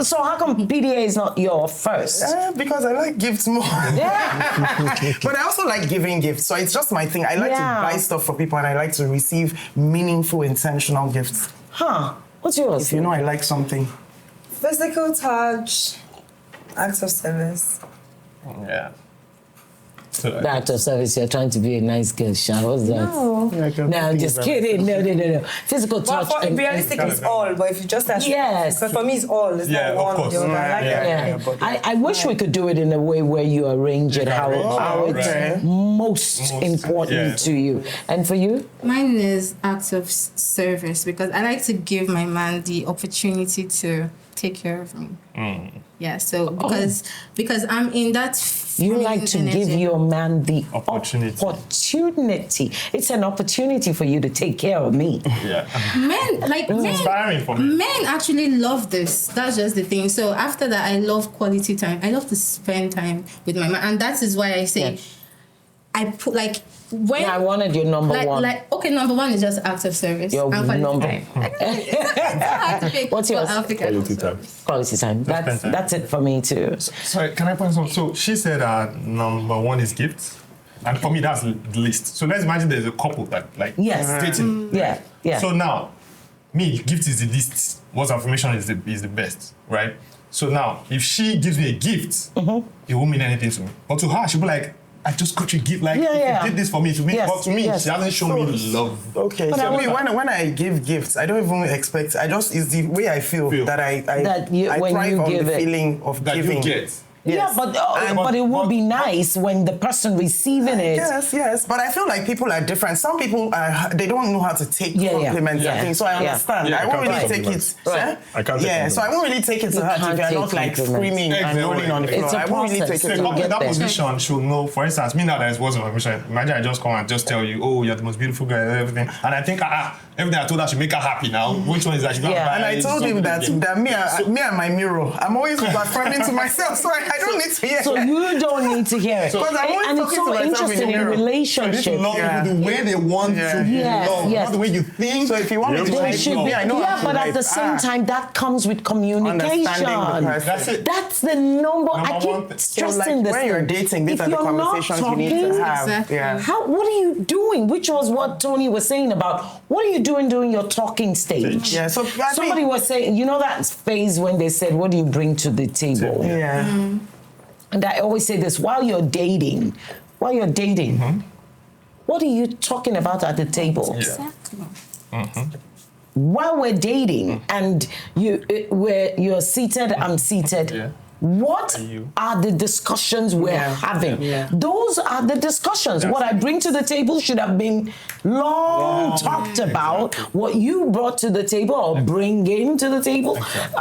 so how come PDA is not your first? Because I like gifts more. Yeah. But I also like giving gifts, so it's just my thing. I like to buy stuff for people, and I like to receive meaningful, intentional gifts. Huh? What's yours? If you know I like something. Physical touch, acts of service. Yeah. The act of service, you're trying to be a nice girl, Sha. What's that? No. No, I'm just kidding. No. Physical touch. Well, realistic is all, but if you just ask, because for me it's all. It's not one or the other. I like I wish we could do it in a way where you arrange it how it's most important to you. And for you? Mine is acts of service because I like to give my man the opportunity to take care of me. Yeah, so because I'm in that. You like to give your man the opportunity. It's an opportunity for you to take care of me. Yeah. Men inspiring for me. Men actually love this. That's just the thing. So after that, I love quality time. I love to spend time with my man, and that is why I say I put when I wanted your number 1. Number 1 is just acts of service. Your number. What's yours? Quality time. Quality time. That's it for me too. Sorry, can I point something? So she said number 1 is gifts. And for me, that's the list. So let's imagine there's a couple that dating. Yeah. So now, me, gift is the least. Words of affirmation is the best, right? So now, if she gives me a gift, it won't mean anything to me. But to her, she'll be like, I just got you a gift. Like, you did this for me. To me, but to me, she hasn't shown me love. Okay, so me, when I give gifts, I don't even expect. It's the way I feel that I thrive on the feeling of that giving. You get. Yeah, but it would be nice when the person receiving it. Yes. But I feel like people are different. Some people they don't know how to take compliments and things. So I understand. I won't really take it. Right. I can't take so I won't really take it to heart if you're not like screaming and rolling on the floor. I won't really take it to heart. heart. That position should know. For instance, me now that I was in my position, imagine I just come and just tell you, oh, you're the most beautiful girl and everything. And I think everything I told her should make her happy now. Which one is that? And I told him that me and my mirror, I'm always affirming to myself, so I don't need to hear it. So you don't need to hear it. And it's so interesting in relationships. You love people the way they want to be loved, not the way you think. So if you want me to like you, I know. Yeah, but at the same time, that comes with communication. That's it. That's the number. I keep stressing this. When you're dating, these are the conversations you need to have. Exactly. What are you doing? Which was what Toni was saying about what are you doing during your talking stage? Yeah. So somebody was saying, you know that phase when they said, "What do you bring to the table?" Yeah. Mm-hmm. And I always say this: while you're dating, what are you talking about at the table? Exactly. While we're dating and you're seated, I'm seated. What are the discussions we're having? Those are the discussions. What I bring to the table should have been long talked about. What you brought to the table or bringing to the table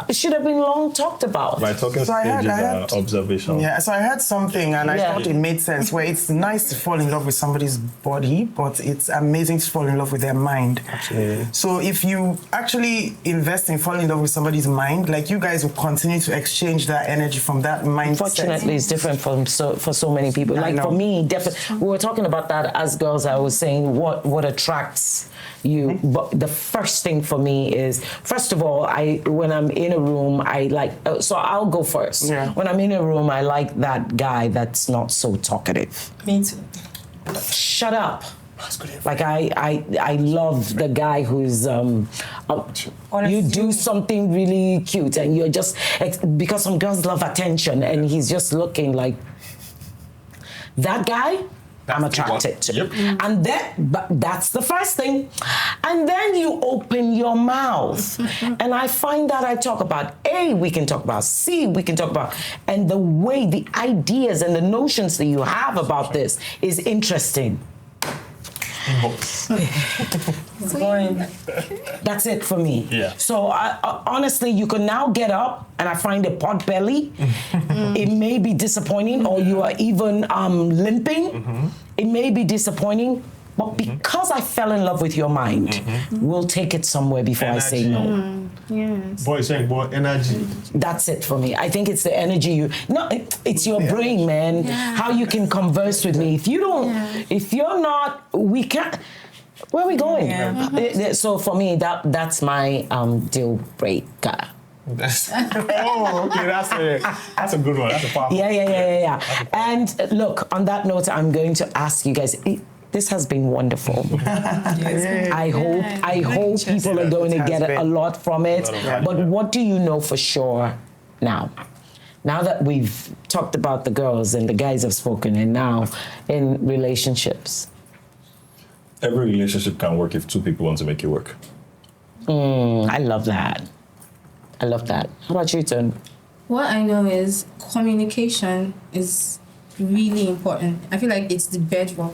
should have been long talked about. My talking stage is observation. Yeah, so I heard something and I thought it made sense where it's nice to fall in love with somebody's body, but it's amazing to fall in love with their mind. Absolutely. So if you actually invest in falling in love with somebody's mind, like you guys will continue to exchange that energy from that mindset. Unfortunately, it's different for so many people. Like for me, definitely, we were talking about that as girls. I was saying what attracts you. But the first thing for me is, first of all, when I'm in a room, I like. So I'll go first. Yeah. When I'm in a room, I like that guy that's not so talkative. Me too. Shut up. Like I love the guy who's you do something really cute and you're just because some girls love attention and he's just looking like that guy. I'm attracted to. Yep. And that's the first thing. And then you open your mouth. And I find that I talk about A, we can talk about C, we can talk about, and the way the ideas and the notions that you have about this is interesting. That's it for me. Yeah. So honestly, you can now get up and I find a pot belly. It may be disappointing, or you are even limping. It may be disappointing, but because I fell in love with your mind, we'll take it somewhere before I say no. Yes. Boy, saying boy, energy. That's it for me. I think it's the energy it's your brain, man. How you can converse with me. If you don't, if you're not, we can't. Where are we going? So for me, that's my deal breaker. That's a good one. That's a powerful. Yeah. And look, on that note, I'm going to ask you guys. This has been wonderful. I hope people are going to get a lot from it. But what do you know for sure now? Now that we've talked about the girls and the guys have spoken, and now in relationships. Every relationship can work if two people want to make it work. I love that. How about you, Toni? What I know is communication is really important. I feel like it's the bedrock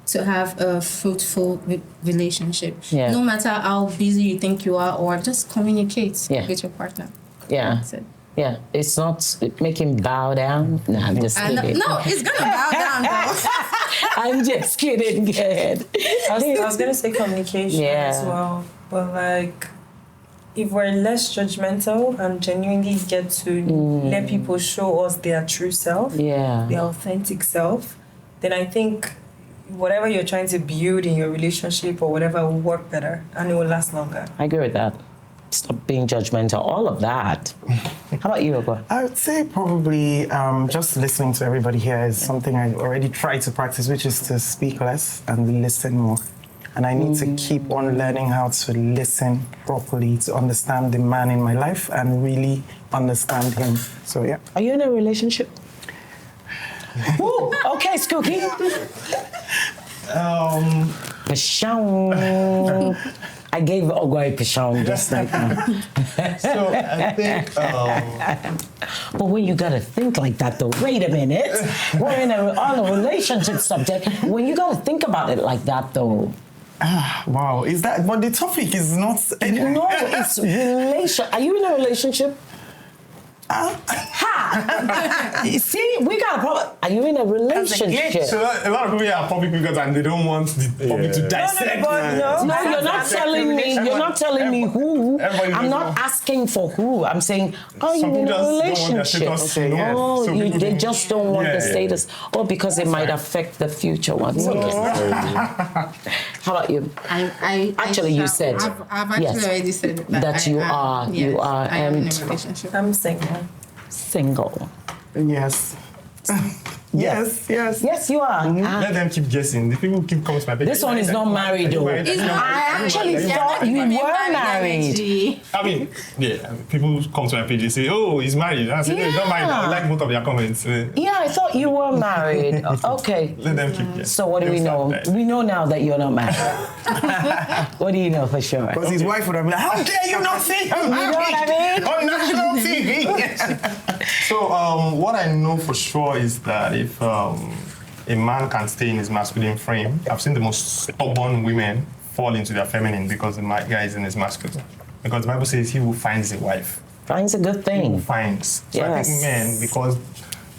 to have a fruitful relationship. Yeah. No matter how busy you think you are, or just communicate with your partner. Yeah. That's it. Yeah. It's not make him bow down. Nah, I'm just kidding. No, it's gonna bow down though. I'm just kidding. Go ahead. I was gonna say communication as well, but like, if we're less judgmental and genuinely get to let people show us their true self, their authentic self, then I think whatever you're trying to build in your relationship or whatever will work better and it will last longer. I agree with that. Stop being judgmental. All of that. How about you, Ogwa? I would say probably just listening to everybody here is something I already tried to practice, which is to speak less and listen more. And I need to keep on learning how to listen properly to understand the man in my life and really understand him. So, yeah. Are you in a relationship? Woo! Okay, Skuki. Peeshaun. I gave Ogwa a Peeshaun just like that. So I think, But when you gotta think like that though, wait a minute. We're on a relationship subject. When you gotta think about it like that though. Wow, is that, but the topic is not... No, it's relation. Are you in a relationship? See, we got a problem. Are you in a relationship? so a lot of people are public figures and they don't want the public to dissect. No, you're not telling me. You're not telling me who. I'm not asking for who. I'm saying, are you in a relationship? Oh, they just don't want the status. Oh, because it might affect the future ones. How about you? Actually, you said. I've actually already said that you are. You are. I am in a relationship. I'm single. Single. Yes. Yes. Yes, you are. Let them keep guessing. The people keep coming to my page. This one is not married though. I actually thought you were married. I mean, people come to my page and say, "Oh, he's married." I say, "No, he's not married." I like both of their comments. Yeah, I thought you were married. Okay. Let them keep guessing. So what do we know? We know now that you're not married. What do you know for sure? Because his wife would have been like, "How dare you not say him married?" You know what I mean? On national TV. So what I know for sure is that if a man can stay in his masculine frame, I've seen the most stubborn women fall into their feminine because the guy is in his masculine. Because the Bible says he who finds a wife. Finds a good Who thing. finds. So Yes. I think men, because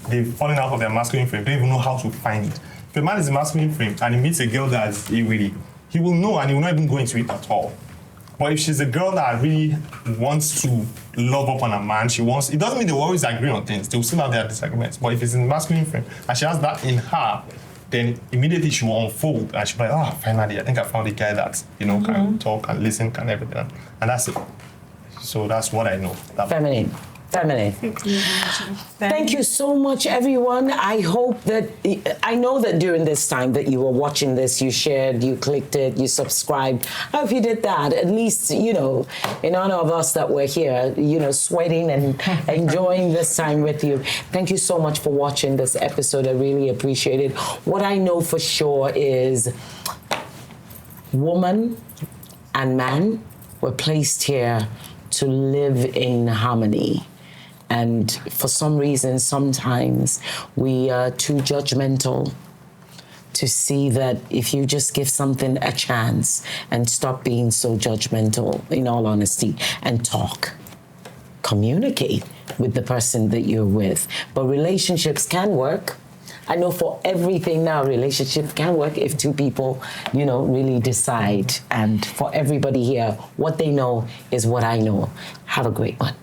they've fallen out of their masculine frame, don't even know how to find. If a man is in masculine frame and he meets a girl that's really, he will know and he will not even go into it at all. But if she's a girl that really wants to love up on a man, it doesn't mean they will always agree on things. They will still have their disagreements. But if it's in the masculine frame and she has that in her, then immediately she will unfold and she'll be like, finally, I think I found a guy that, can talk and listen, can everything. And that's it. So that's what I know. Feminine. Thank you so much, everyone. I know that during this time that you were watching this, you shared, you clicked it, you subscribed. I hope you did that. At least, in honor of us that were here, sweating and enjoying this time with you. Thank you so much for watching this episode. I really appreciate it. What I know for sure is woman and man were placed here to live in harmony. And for some reason, sometimes we are too judgmental to see that if you just give something a chance and stop being so judgmental, in all honesty, and talk, communicate with the person that you're with. But relationships can work. I know for everything now, relationship can work if two people, really decide. And for everybody here, what they know is what I know. Have a great one.